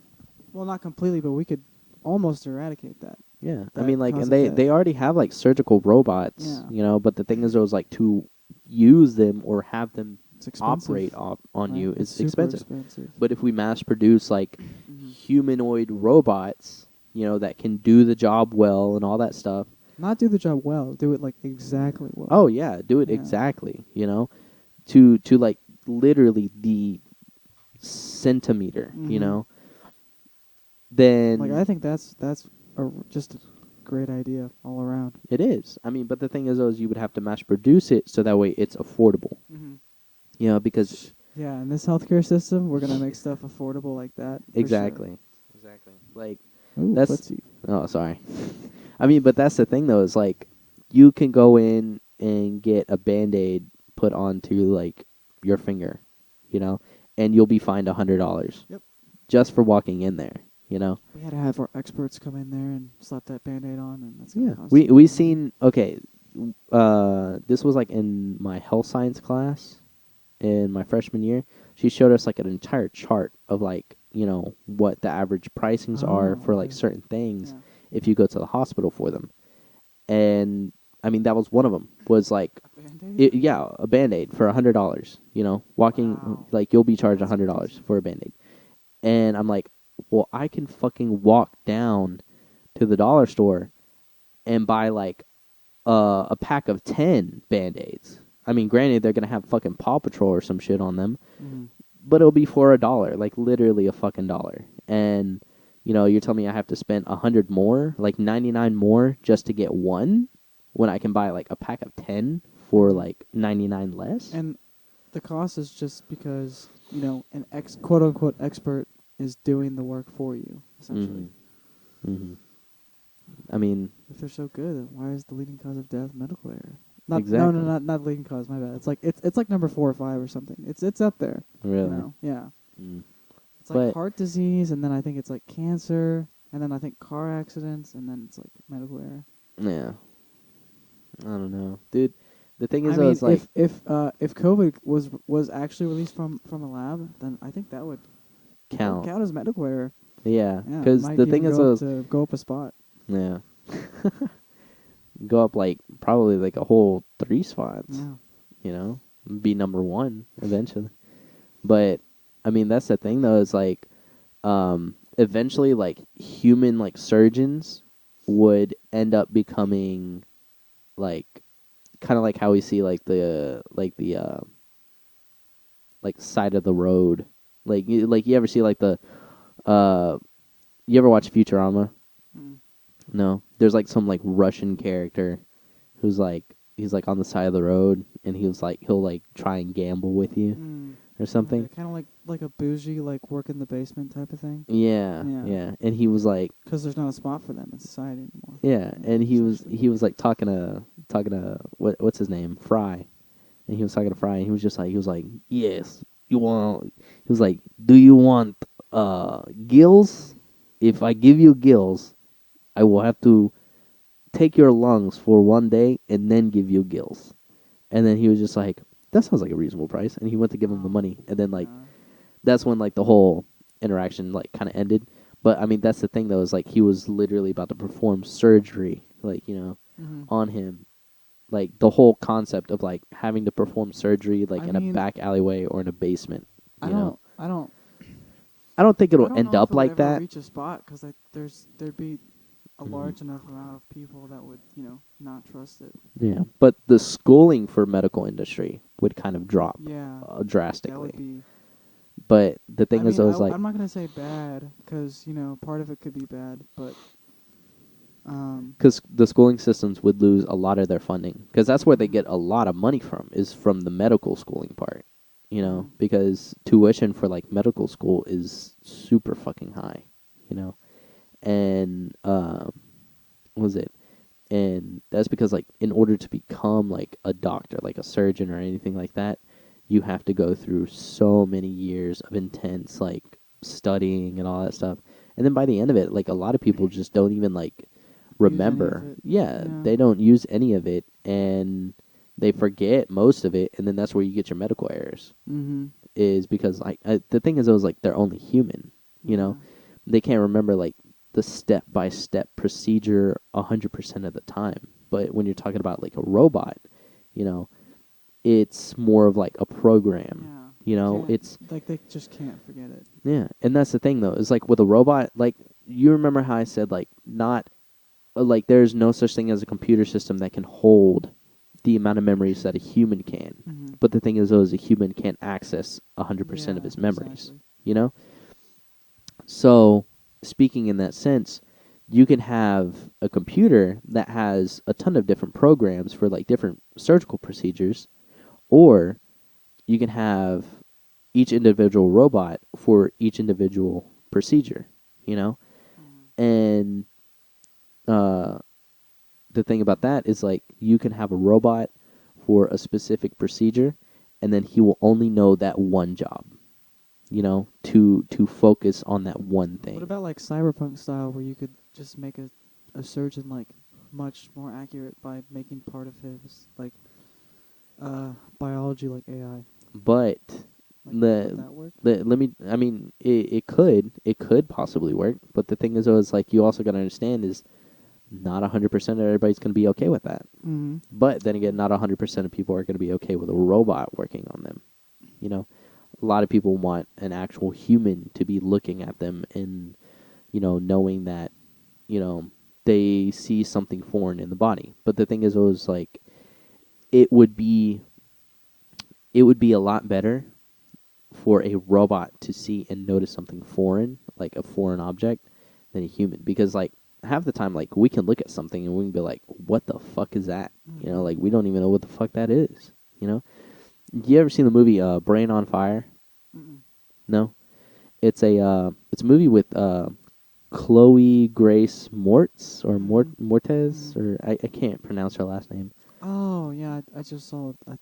well, not completely, but we could almost eradicate that Yeah, I that mean, like, cause and of they death. they already have like surgical robots, Yeah, But the thing is, those like to use them or have them it's expensive, operate on right? you It's is super expensive. expensive. But if we mass produce like Hmm. humanoid robots, that can do the job well and all that stuff. Not do the job well, do it like exactly well. Oh yeah, do it Yeah. exactly. To like literally the centimeter. Hmm. Like I Then think that's just. great idea all around. It is. I mean, but the thing is, though, is you would have to mass produce it so that way it's affordable. Mm-hmm. You know, because Yeah, in this healthcare system, we're gonna make stuff affordable like that. For sure. exactly, exactly. Like Ooh, that's. footsie. Oh, sorry. I mean, but that's the thing, though, is like you can go in and get a Band-Aid put onto like your finger, you know, and you'll be fined $100 Yep. just for walking in there. You know. We had to have our experts come in there and slap that Band-Aid on, and that's gonna Yeah. cost We you we more money. seen okay. This was like in my health science class in my freshman year. She showed us like an entire chart of like what the average pricings are Oh, for like okay. certain things Yeah. if you go to the hospital for them. And I mean that was one of them was like A Band-Aid? yeah, a Band-Aid for $100. Walking Wow. like you'll be charged That's $100 crazy. for a Band-Aid. And I'm like, well, I can fucking walk down to the dollar store and buy like a pack of 10 Band-Aids. I mean, granted, they're gonna have fucking Paw Patrol or some shit on them, Mm-hmm. but it'll be for $1, like literally a fucking dollar. And you're telling me I have to spend 100 more, like 99 more, just to get one, when I can buy like a pack of 10 for Mm-hmm. like 99 less. And the cost is just because an quote unquote expert is doing the work for you, essentially. Mm-hmm. Mm-hmm. I mean, If they're so good, then why is the leading cause of death medical error? Not no no exactly. not leading cause. My bad. It's like number 4 or 5 or something. It's up there. Really. Yeah. Mm. It's like But heart disease, and then I think it's like cancer, and then I think car accidents, and then it's like medical error. yeah, I don't know, dude. The thing is, I though, mean, is like if COVID was actually released from a lab, then I think that would count. count as medical error. Yeah, Yeah, it because might the thing even is, though, go up a spot. yeah, go up like probably like a whole 3 spots. Yeah. Be number one eventually. But I mean, that's the thing though. Is like, eventually, like human like surgeons would end up becoming like kind of like how we see like side of the road. Like you ever see like the uh you ever watch Futurama? Mm. No. There's like some like Russian character who's like he's like on the side of the road and he'll like try and gamble with you Mm. or Okay, something. kind of like a bougie, like work in the basement type of thing. Yeah, Yeah. yeah. And he was like Because there's not a spot for them in society anymore. yeah, Yeah, and essentially. he was like talking to what's his name? Fry. And he was talking to Fry and he was like, "Yes, you want." He was like, "Do you want gills? If I give you gills, I will have to take your lungs for 1 day and then give you gills." And then he was just like, "That sounds like a reasonable price." And he went to give him the Oh, money, and then like God. that's when like the whole interaction like kind of ended. But I mean, that's the thing though, is like he was literally about to perform surgery, like Mm-hmm. on him. Like the whole concept of like having to perform surgery like I in a mean, back alleyway or in a basement. I You know, don't, I don't, I don't think I it'll don't end know if up it would like ever that. reach a spot because there'd be a Mhm. large enough amount of people that would not trust it. Yeah, but the schooling for medical industry would kind of drop Yeah, that would drastically. be. But the I thing is, mean, I was like, I'm not gonna say bad because part of it could be bad, but because the schooling systems would lose a lot of their funding, because that's where they mhm, get a lot of money from, is from the medical schooling part. mhm, Because tuition for like medical school is super fucking high. You know, and what was it? And that's because like in order to become like a doctor, like a surgeon or anything like that, you have to go through so many years of intense like studying and all that stuff. And then by the end of it, like a lot of people just don't even like use any of remember. it. Yeah, Yeah. they don't use any of it and they forget most of it, and then that's where you get your medical errors. Mhm. Is because like the thing is, it was like they're only human. You know, Yeah. they can't remember like the step by step procedure 100% of the time. But when you're talking about like a robot, you know, it's more of like a program. Yeah. You They know, can't. it's Like they just can't forget it. yeah, and that's the thing though. Is like with a robot, like you remember how I said like not like there's no such thing as a computer system that can hold the amount of memories that a human can. Mhm. But the thing is, though, is a human can't access 100% of Yeah. his memories. Exactly. You know, so speaking in that sense, you can have a computer that has a ton of different programs for like different surgical procedures, or you can have each individual robot for each individual procedure, you know? Mhm. And uh, the thing about that is like you can have a robot for a specific procedure, and then he will only know that one job, to focus on that one What thing. about like cyberpunk style, where you could just make a surgeon like much more accurate by making part of his like biology like AI? But Like, would the that work? let me I mean it could possibly work, but the thing is though is like you also got to understand is not 100% of everybody's going to be okay with that. Mm-hmm. But then again, not 100% of people are going to be okay with a robot working on them. You know, a lot of people want an actual human to be looking at them and, knowing that, you know, they see something foreign in the body. But the thing is, it was like, it would be, it would be a lot better for a robot to see and notice something foreign, like a foreign object, than a human. Because, like, half the time, like, we can look at something and we can be like, what the fuck is that? Mm-hmm. Like, we don't even know what the fuck that is, You ever seen the movie Brain on Fire? Mm-mm. No, it's a movie with Chloe Grace Moretz or Mm-hmm. Mortez, Mm-hmm. or I can't pronounce her last name. Oh yeah, I just saw a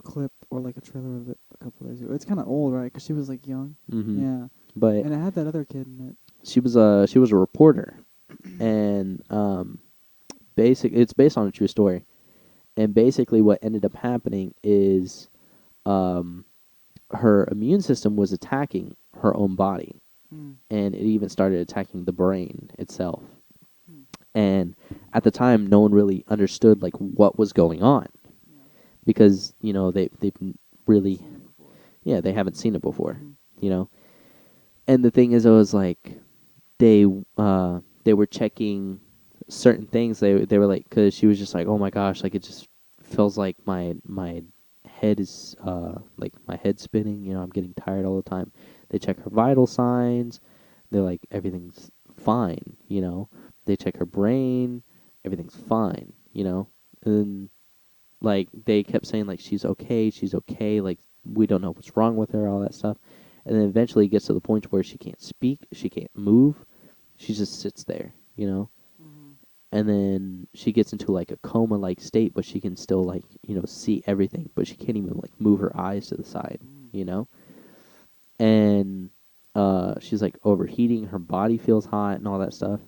clip or like a trailer of it a couple days ago. It's kind of old, right? Because she was like young. Mm-hmm. Yeah, But and it had that other kid in it. she was a reporter, and it's based on a true story. And basically, what ended up happening is um, her immune system was attacking her own body, Mm. and it even started attacking the brain itself. Mm. And at the time, no one really understood like what was going on Yeah, because they've never really, seen it before. yeah, they haven't seen it before, Mm-hmm. you know. And the thing is, it was like they they were checking certain things. They were like, because she was just like, oh my gosh, like it just feels like my head is like my head spinning. I'm getting tired all the time. They check her vital signs. They're like everything's fine. They check her brain. Everything's fine. And like they kept saying like she's okay, like we don't know what's wrong with her, all that stuff. And then eventually it gets to the point where she can't speak, she can't move, she just sits there, Mm-hmm. and then she gets into like a coma like state, but she can still like see everything, but she can't even like move her eyes to the side, Mm. you know and she's like overheating, her body feels hot and all that stuff.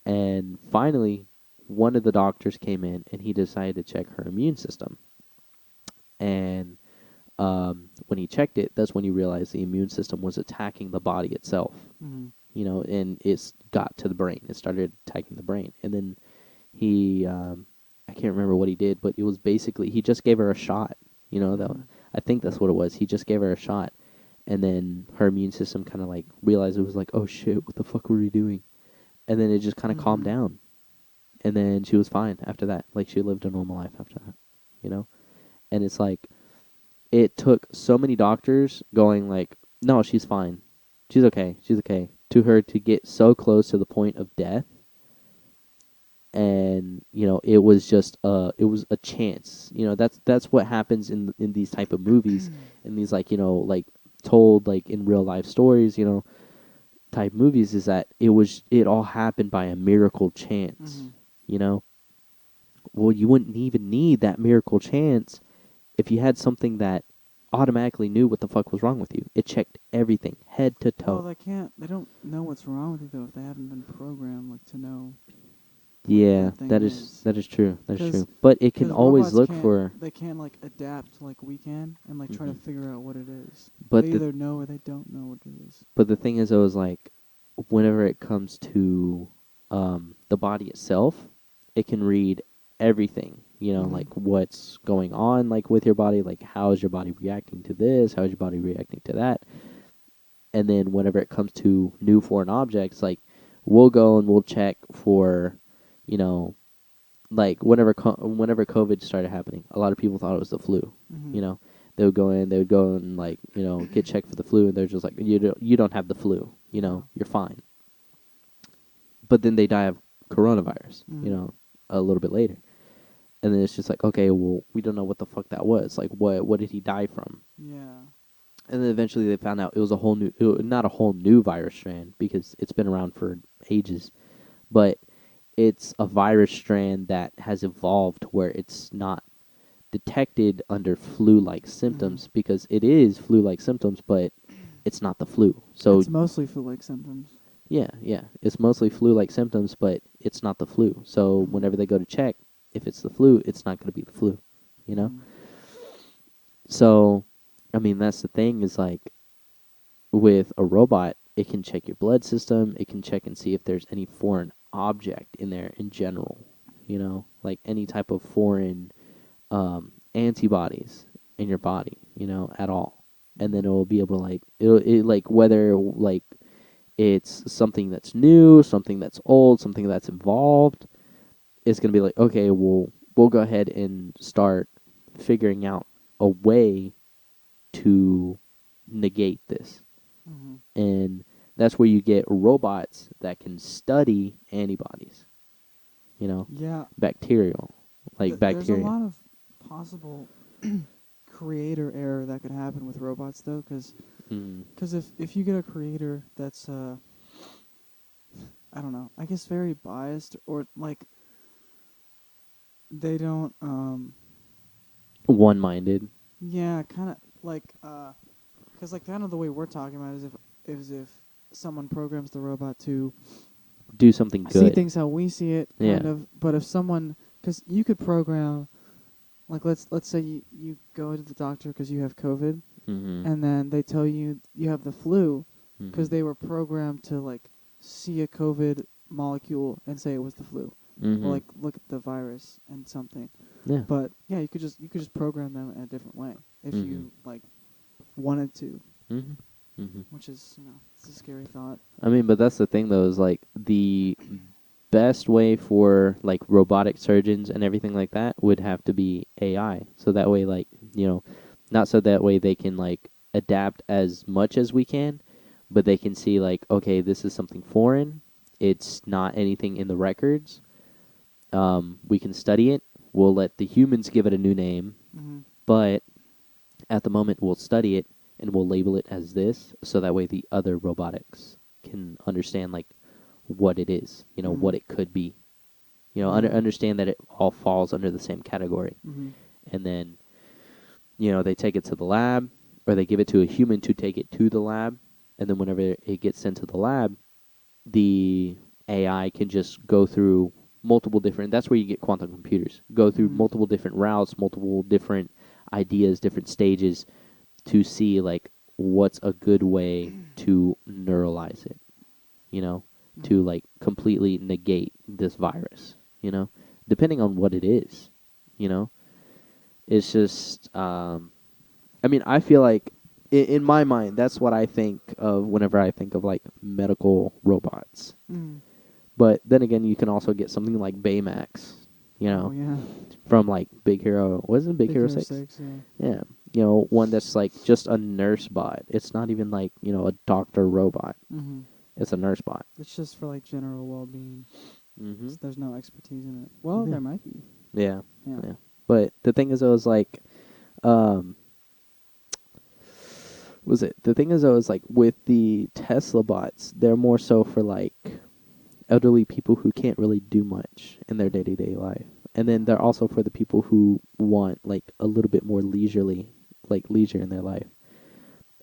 And finally one of the doctors came in and he decided to check her immune system. And when he checked it, that's when he realized the immune system was attacking the body itself. Mm-hmm. And it's got to the brain. It started attacking the brain, and then he, I can't remember what he did, but it was basically he just gave her a shot. That Mm-hmm. I think that's what it was. He just gave her a shot, and then her immune system kind of like realized it was like, oh shit, what the fuck were we doing? And then it just kind of calmed Mm-hmm. down, and then she was fine after that. Like she lived a normal life after that, you know. And it's like it took so many doctors going like, no, she's fine, she's okay, to her to get so close to the point of death. And it was just it was a chance. That's what happens in these type of movies, in these like like told like in real life stories, type movies, is that it all happened by a miracle chance. Mm-hmm. you know well, you wouldn't even need that miracle chance if you had something that automatically knew what the fuck was wrong with you. It checked everything, head to Well, toe. they can't. They don't know what's wrong with you though if they haven't been programmed like to know what Yeah, that thing that is is. that is true. That is Because true. But it can because always robots look can't. for. They can't like adapt like we can and like try to hmm figure out what it is. They But the either know or they don't know what it is. but the thing is, though, is like whenever it comes to the body itself, it can read everything. Mm-hmm. Like what's going on, like with your body, like how is your body reacting to this, how is your body reacting to that. And then whenever it comes to new foreign objects, like we'll go and we'll check for, you know, like whenever COVID started happening, a lot of people thought it was the flu. Mm-hmm. You know, they would go and like get checked for the flu, and they're just like you don't have the flu. Yeah. You're fine. but then they die of coronavirus, you Mm. know, a little bit later. And then it's just like, okay, well, we don't know what the fuck that was. Like, what did he die from? Yeah. And then eventually they found out it was a whole new, not a whole new virus strand because it's been around for ages, but it's a virus strand that has evolved where it's not detected under flu-like Mhm. symptoms because it is flu-like symptoms, but it's not the flu. So It's mostly flu-like symptoms. yeah, it's mostly flu-like symptoms, but it's not the flu. So Mhm. whenever they go to check, if it's the flu, it's not going to be the flu, you know. Mhm. So, I mean, that's the thing is like with a robot, it can check your blood system. It can check and see if there's any foreign object in there in general, you know, like any type of foreign antibodies in your body, you know, at all. And then Mhm. it will be able to like like whether like it's something that's new, something that's old, something that's evolved. It's gonna be like, okay, we'll go ahead and start figuring out a way to negate this. Mhm. And that's where you get robots that can study antibodies, you know, Yeah. bacterial, like There's a bacteria. lot of possible creator error that could happen with robots, though, Mm. because if you get a creator that's I don't know, I guess very biased, or like they don't One-minded. yeah, kind of like because like kind of the way we're talking about is if someone programs the robot to Do something see good. things how we see it, Yeah. kind of. But if someone, because you could program, like let's say you go to the doctor because you have COVID, Mm-hmm. and then they tell you you have the flu, Mm-hmm. because they were programmed to like see a COVID molecule and say it was the flu, or Mm-hmm. like look at the virus and something. Yeah. But yeah, you could just program them in a different way if Mm-hmm. you like wanted to, Mm-hmm. Mm-hmm. which is it's a scary thought. I mean, but that's the thing though, is like the best way for like robotic surgeons and everything like that would have to be AI. So that way, like, you know, not so that way they can like adapt as much as we can, but they can see like, okay, this is something foreign. It's not anything in the records. We can study it. We'll let the humans give it a new name, Mhm. but at the moment we'll study it and we'll label it as this, so that way the other robotics can understand like what it is, you know, what Mhm. it could be, you know, Yeah. understand that it all falls under the same category. Mhm. And then, you know, they take it to the lab, or they give it to a human to take it to the lab, and then whenever it gets sent to the lab, the AI can just go through multiple different, that's where you get quantum computers, go through Mhm. multiple different routes, multiple different ideas, different stages, to see like what's a good way to neuralize it, you know, to Mhm. like completely negate this virus, you know, depending on what it is, you know. It's just I mean, I feel like in my mind that's what I think of whenever I think of like medical robots. Mhm. But then again, you can also get something like Baymax, you Oh know, yeah. from like Big Hero. Wasn't it Big Big Hero Hero 6? 6, yeah. Yeah. You know, one that's like just a nurse bot. It's not even like, you know, a doctor robot. Mhm. It's a nurse bot. It's just for like general well-being. Mm-hmm. There's no expertise in it. Well, Yeah. there might be. Yeah. Yeah. Yeah. But the thing is, I was like, um, was it? The thing is, I was like, with the Tesla bots, they're more so for like elderly people who can't really do much in their day Mhm. to day life. And then Yeah. they're also for the people who want like a little bit more leisurely, like leisure in their life.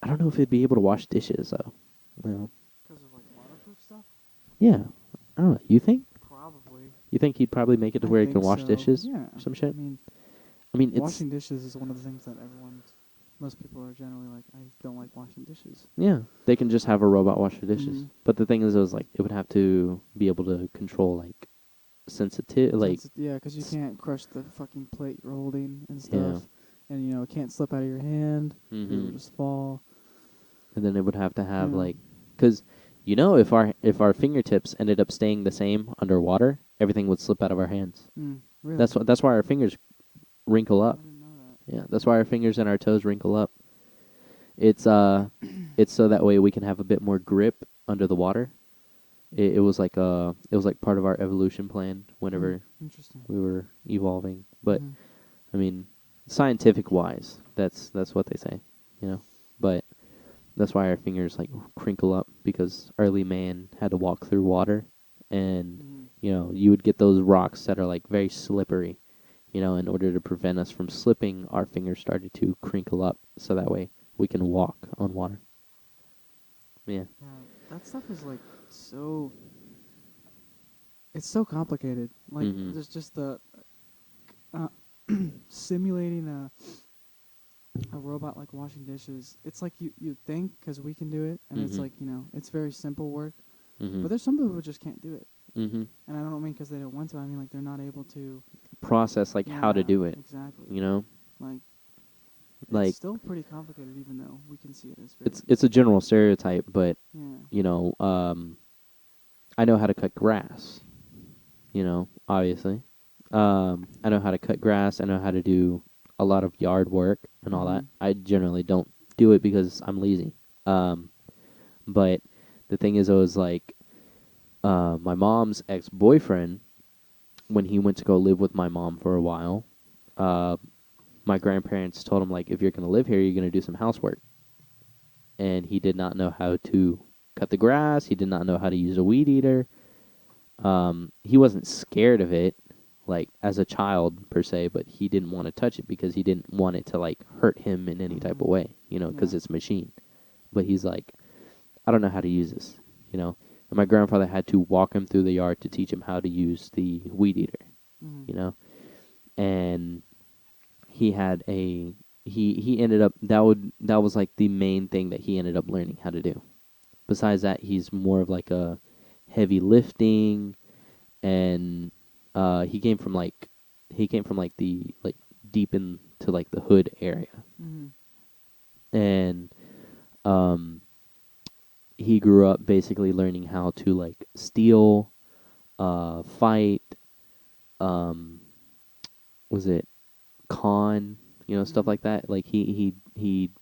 I don't know if it'd be able to wash dishes though. You know? Because of like waterproof stuff? Yeah. I don't know. You think? Probably. You think he'd probably make it to I where he can think wash so. dishes Yeah. or some I shit? mean, I mean, it's washing dishes is one of the things that most people are generally like, I don't like washing dishes. yeah. They can just have a robot wash the dishes. Mhm. But the thing is, it was like it would have to be able to control like sensitive, like Yeah, because you can't crush the fucking plate you're holding and yeah. stuff, and it can't slip out of your hand. It'll Mm-hmm. just fall. And then it would have to have Yeah. like, because you know, if our fingertips ended up staying the same underwater, everything would slip out of our hands. Really? That's why our fingers wrinkle Oh, up. I didn't know Yeah, that's why our fingers and our toes wrinkle up. It's it's so that way we can have a bit more grip under the water. It was like part of our evolution plan Mm, whenever interesting. we were evolving. But Mm-hmm. I mean, scientific wise, that's what they say, you know. But that's why our fingers like crinkle up because early man had to walk through water, and Mm-hmm. you would get those rocks that are like very slippery. In order to prevent us from slipping, our fingers started to crinkle up so that way we can walk on water. Yeah. Yeah, that stuff is like so. It's so complicated. Like Mhm. there's just the uh, simulating a robot like washing dishes. It's like you think because we can do it, and it's Mhm. like it's very simple work. But Mhm. there's some people who just can't do it, Mhm. and I don't mean because they don't want to. I mean like they're not able to. Process like how to Yeah, do it. exactly. You know, Like it's like still pretty complicated, even though we can see it as very it's a general stereotype, but yeah. you know, I know how to cut grass. Obviously. I know how to cut grass. I know how to do a lot of yard work and all that. Mhm. I generally don't do it because I'm lazy. Um, but the thing is, I was like, my mom's ex boyfriend, when he went to go live with my mom for a while, uh, my grandparents told him, like, if you're going to live here, you're going to do some housework. And he did not know how to cut the grass. He did not know how to use a weed eater. He wasn't scared of it, like as a child per se, but he didn't want to touch it because he didn't want it to like hurt him in any type Mhm. of way, Yeah. because it's a machine. But he's like, I don't know how to use this, you know. And my grandfather had to walk him through the yard to teach him how to use the weed eater, Mhm. you know. And he had a he ended up that was like the main thing that he ended up learning how to do. Besides that, he's more of like a heavy lifting, and he came from like the like deep into like the hood area, Mhm. and um he grew up basically learning how to like steal, fight, um was it con, stuff Mhm. like that. Like he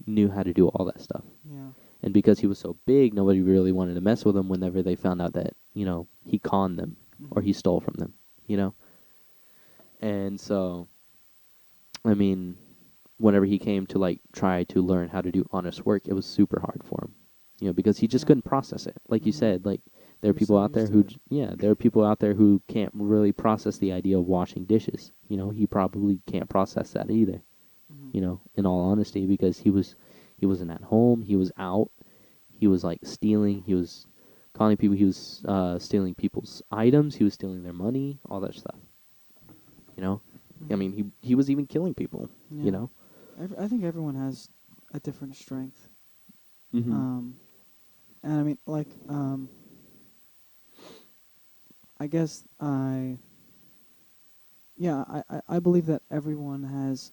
knew how to do all that stuff. Yeah. And because he was so big, nobody really wanted to mess with him whenever they found out that he conned them or he Mhm. stole from them, you know. And so, I mean, whenever he came to like try to learn how to do honest work, it was super hard for him. Because he just Yeah. couldn't process it. Like you Mhm. said, like there are You're people so out there used to who it. yeah, there are people out there who can't really process the idea of washing dishes. He probably can't process that either. Mhm. In all honesty, because he wasn't at home, he was out, he was like stealing, he was calling people, he was stealing people's items, he was stealing their money, all that stuff. You know, I Mhm. mean, he was even killing people. You Yeah. know. I think everyone has a different strength. Mm-hmm. Um, and I mean, like, I guess yeah, I believe that everyone has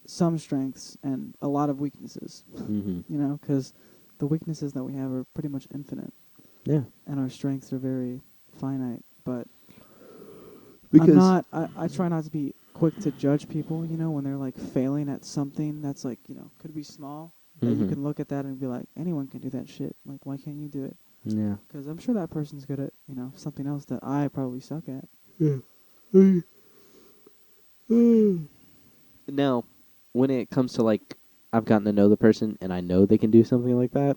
some strengths and a lot of weaknesses. Mm-hmm. Because the weaknesses that we have are pretty much infinite, Yeah. and our strengths are very finite. But I'm Because. not. I try not to be quick to judge people. When they're like failing at something that's like could be small. That you Mm-hmm. can look at that and be like, anyone can do that shit. Like, why can't you do it? Yeah. Because I'm sure that person's good at something else that I probably suck at. Yeah. Now, when it comes to like, I've gotten to know the person and I know they can do something like that,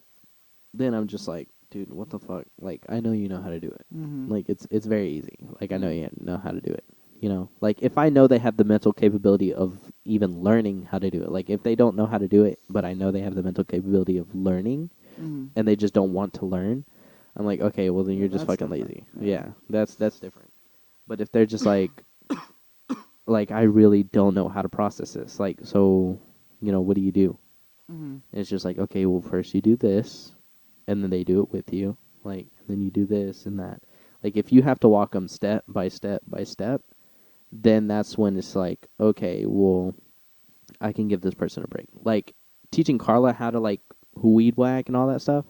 then I'm just like, dude, what the fuck? Like, I know you know how to do it. Mhm. Like, it's very easy. Like, I know Yeah. you know how to do it. Like if I know they have the mental capability of even learning how to do it. Like if they don't know how to do it, but I know they have the mental capability of learning, Mhm. and they just don't want to learn, I'm like, okay, well then Yeah, you're just that's fucking different. lazy. Yeah. Yeah, that's different. But if they're just like I really don't know how to process this. Like, so, what do you do? Mhm. And it's just like, okay, well, first you do this, and then they do it with you. Like, and then you do this and that. Like, if you have to walk them step by step by step, then that's when it's like, okay, well, I can give this person a break. Like, teaching Carla how to, like, weed whack and all that stuff,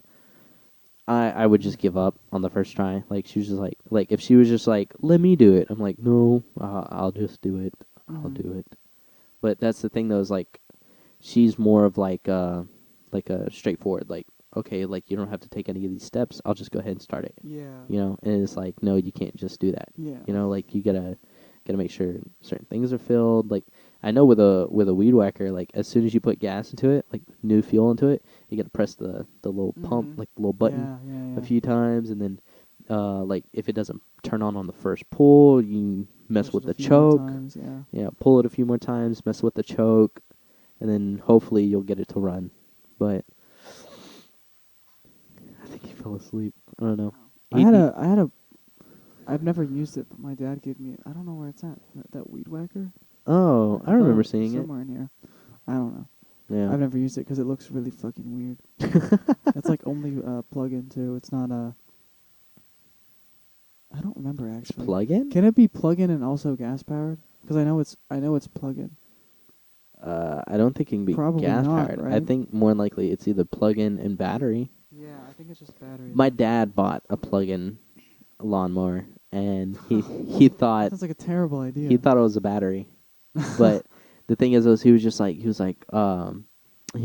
I would just give up on the first try. Like, she was just like, if she was just like, let me do it, I'm like, no, I'll just do it. I'll Mhm. do it. But that's the thing, though, is like she's more of like a straightforward. Like okay, like you don't have to take any of these steps. I'll just go ahead and start it. Yeah. You know, and it's like, no, you can't just do that. Yeah. You know, like you gotta make sure certain things are filled. Like I know with a weed whacker, like as soon as you put gas into it, like new fuel into it, you gotta press the little pump, Mhm. like the little button, Yeah. Yeah. a Yeah. few times, and then like if it doesn't turn on the first pull, you mess Push with it a the few more choke. times. Yeah. Yeah, pull it a few more times, mess with the choke, and then hopefully you'll get it to run. But I think he fell asleep. I don't know. I He, had he a. I had a. I've never used it, but my dad gave me. I don't know where it's at. That weed whacker. oh, I I thought it remember was seeing it. somewhere in here. I don't know. Yeah. I've never used it because it looks really fucking weird. It's like only plug-in too. It's not I don't remember It's actually. plug-in. Can it be plug-in and also gas-powered? Because I know it's plug-in. I don't think it can be Probably gas not, powered. I right? think more than likely it's either plug-in and battery. Yeah, I think it's just battery My then. dad bought a plug-in lawnmower, and he That thought sounds like a terrible he idea. thought it was a battery, but the thing is he was just like he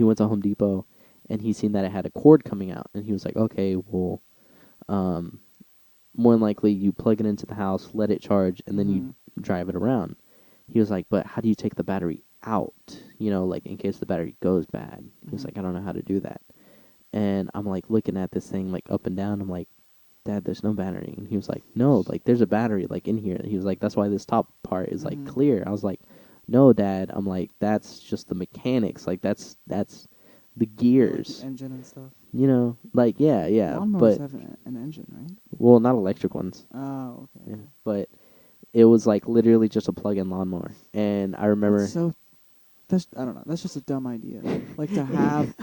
went to Home Depot, and he seen that it had a cord coming out, and he was like, okay, well, um, more than likely you plug it into the house, let it charge, and then you Mhm. drive it around. He was like, but how do you take the battery out? You know, like in case the battery goes bad. He was Mhm. like, I don't know how to do that. And I'm like looking at this thing like up and down. I'm like, Dad, there's no battery. And he was like, no, like there's a battery like in here. He was like, that's why this top part is like Mhm. clear. I was like, no, Dad. I'm like, that's just the mechanics. Like that's the Yeah, like the gears. engine and stuff. You know, like yeah, Lawnmowers but have an engine, right? well, not electric ones. Oh, okay, Yeah, okay. but it was like literally just a plug-in lawnmower. And I That's remember so. That's I don't know. That's just a dumb idea. Like to have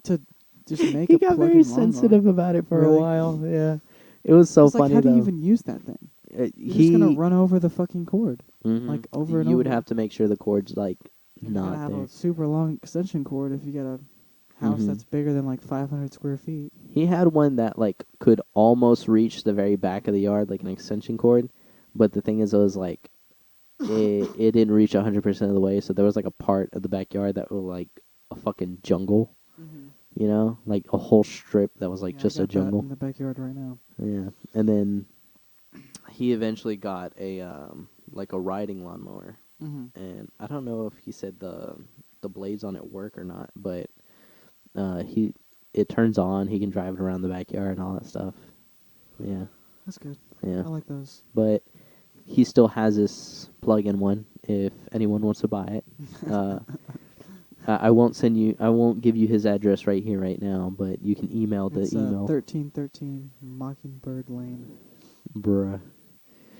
to just make he a got very plug-in lawnmower. sensitive about it for a Really? while. Yeah, it was so It's like, funny how do you though. even use that thing? You're just gonna He run over the fucking cord, hmm like over and You would over. have to make sure the cord's like And you gotta not have a there. super long extension cord if you got a house hmm that's bigger than like 500 square feet. He had one that like could almost reach the very back of the yard, like an extension cord. But the thing is, it was like it didn't reach 100% of the way. So there was like a part of the backyard that was like a fucking jungle. Mm-hmm. You know, like a whole strip that was like Yeah, I just a got that in jungle. the backyard right now. Yeah, and then he eventually got a like a riding lawnmower, Mm-hmm. and I don't know if he said the blades on it work or not, but he it turns on. He can drive it around the backyard and all that stuff. Yeah, That's good. yeah. I like those. But he still has this plug-in one. If anyone wants to buy it, uh, I won't send you. I won't give you his address right here, right now. But you can email the It's email, 1313 Mockingbird Lane. bruh.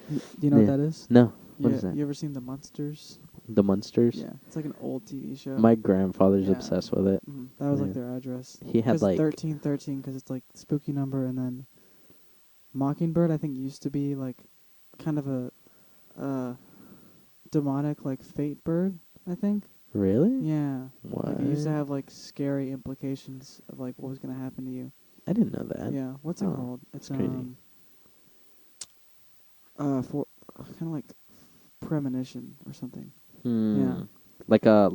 Do you know what Yeah. that is? No. What Yeah, is that? you ever seen The Munsters? The Munsters. Yeah, it's like an old TV show. My grandfather's Yeah. obsessed with it. That was like Yeah. their address. He had Because like 1313, because it's like spooky number, and then Mockingbird, I think, used to be like kind of a uh, demonic, like fate bird, I think. really? Yeah. What? Like it used to have like scary implications of like what was gonna happen to you. I didn't know that. Yeah. What's it Oh, called? It's that's crazy. for kind of like premonition or something. Yeah. Hmm. Like a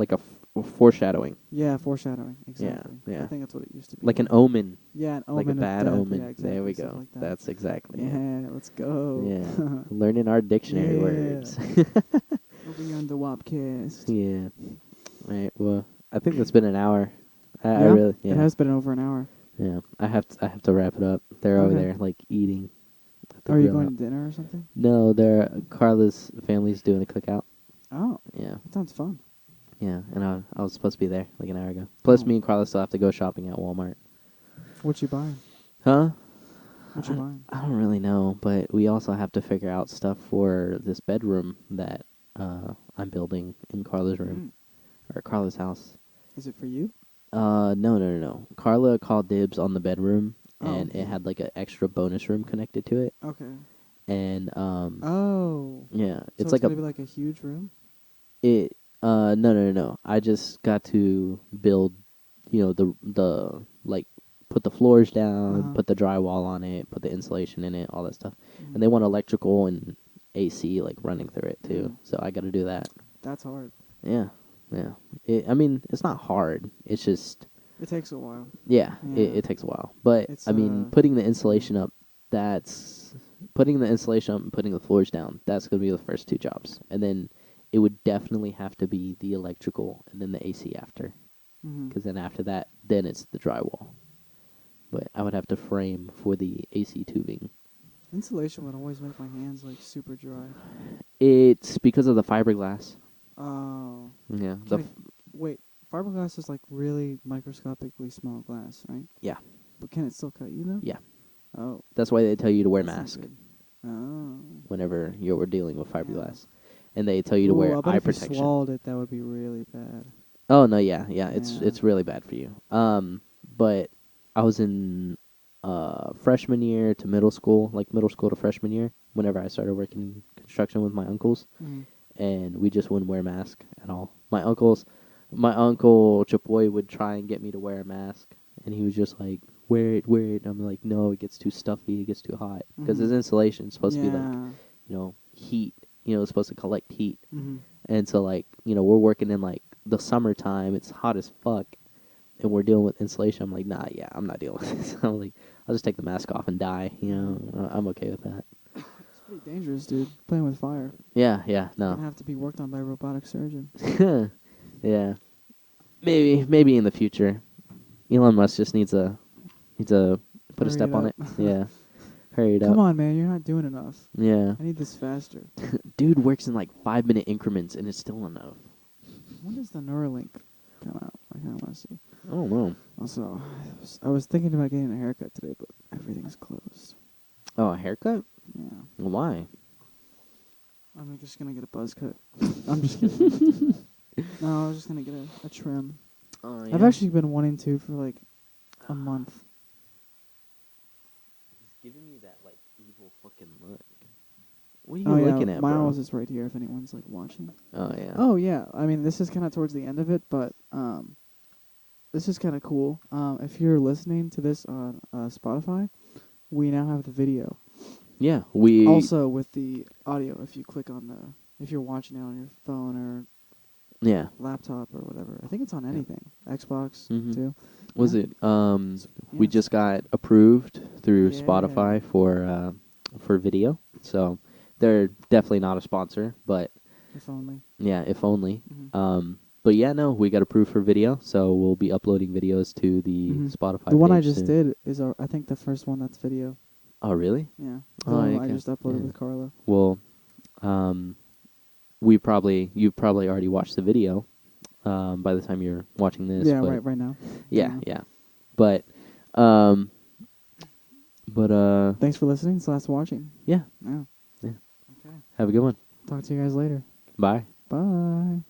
foreshadowing. Yeah, foreshadowing. Yeah. Exactly. I Yeah. think that's what it used to be. Like an omen. Yeah, an Like a omen of bad death. omen. Yeah, There we exactly. Stuff go. like that. That's exactly it. Yeah, let's go. Yeah. Learning our dictionary Yeah. words. Over here on the Wopcast. Yeah. Right. Well, I think that's been an hour. I Yeah, really it yeah. has been over an hour. Yeah. I have to wrap it up. They're over Okay. there like eating at the Are you grill going out. to dinner or something? No, they're Carla's family's doing a cookout. Oh, Yeah. that sounds fun. Yeah, and I was supposed to be there like an hour ago. Plus, Oh. me and Carla still have to go shopping at Walmart. What you buying? Huh? What you buying? I don't really know, but we also have to figure out stuff for this bedroom that I'm building in Carla's room Mm. or Carla's house. Is it for you? No. Carla called dibs on the bedroom, Oh. and it had like an extra bonus room connected to it. Okay. And Oh. yeah, So it's it's like gonna be like a huge room? it. No. I just got to build, the like put the floors down, Uh-huh. put the drywall on it, put the insulation in it, all that stuff. And Mm. they want electrical and AC like running through it too. Mm. So I got to do that. That's hard. Yeah. Yeah. I mean, it's not hard. It's just It takes a while. Yeah, Yeah. it takes a while. But It's I mean, putting the insulation up, that's putting the insulation up and putting the floors down. That's gonna be the first two jobs, and then it would definitely have to be the electrical and then the AC after, Mm-hmm. because then after that, then it's the drywall. But I would have to frame for the AC tubing. Insulation would always make my hands like super dry. It's because of the fiberglass. Oh. Yeah, Wait, fiberglass is like really microscopically small glass, right? yeah, But can it still cut you though? yeah. Oh. That's why they tell you to wear a That's not mask good. Oh. whenever you're dealing with Yeah. fiberglass, and they tell you to Ooh, wear I bet eye if you protection. swallowed it, that would be really bad. Oh no, yeah, yeah. Yeah. It's really bad for you. But I was in freshman year to middle school, like middle school to freshman year, whenever I started working construction with my uncles, Mm-hmm. and we just wouldn't wear mask at all. My uncle Chapoy would try and get me to wear a mask, and he was just like, wear it, wear it. And I'm like, no, it gets too stuffy, it gets too hot, because Mm-hmm. his insulation is supposed to be like, Yeah. heat. It's supposed to collect heat. Mm-hmm. And so, like, we're working in, like, the summertime. It's hot as fuck. And we're dealing with insulation. I'm like, nah, yeah, I'm not dealing with this. I'm like, I'll just take the mask off and die. I'm okay with that. It's pretty dangerous, dude. Playing with fire. Yeah, You're gonna no. have to be worked on by a robotic surgeon. Yeah. Maybe in the future. Elon Musk just needs to put a Hurry step it on up. it. Yeah. Hurry it Come up. on, man. You're not doing enough. Yeah. I need this faster. Dude works in, like, 5-minute increments, and it's still enough. When does the Neuralink come out? I kind of want to see. I don't know. Also, I was thinking about getting a haircut today, but everything's closed. Oh, a haircut? Yeah. Why? I'm just gonna get a buzz cut. I'm just kidding. No, I was just gonna get a trim. Oh, I've actually been wanting to for like a month. He's giving me that, like, evil fucking look. What are you Oh yeah, looking at, my bro? owls is right here. If anyone's like watching. Oh, yeah. Oh yeah, I mean this is kind of towards the end of it, but this is kind of cool. If you're listening to this on Spotify, we now have the video. Yeah, we... Also with the audio, if you're watching it on your phone or Yeah. laptop or whatever. I think it's on anything. Xbox Mhm. too. Was Yeah. it? Yeah, We just got approved through Yeah. Spotify for video, so they're definitely not a sponsor, but If only. yeah, if only. Mhm. But yeah, no, we got approved for video, so we'll be uploading videos to the Mhm. Spotify The one I page just soon. did is I think the first one that's video. Oh, really? Yeah. The Oh, one I okay. just uploaded Yeah. with Carla. Well, um, you've probably already watched the video, by the time you're watching this. Yeah, But right now. yeah, yeah. But, um, Thanks for listening. Slash watching. yeah, Yeah. yeah. Okay. Have a good one. Talk to you guys later. Bye. Bye.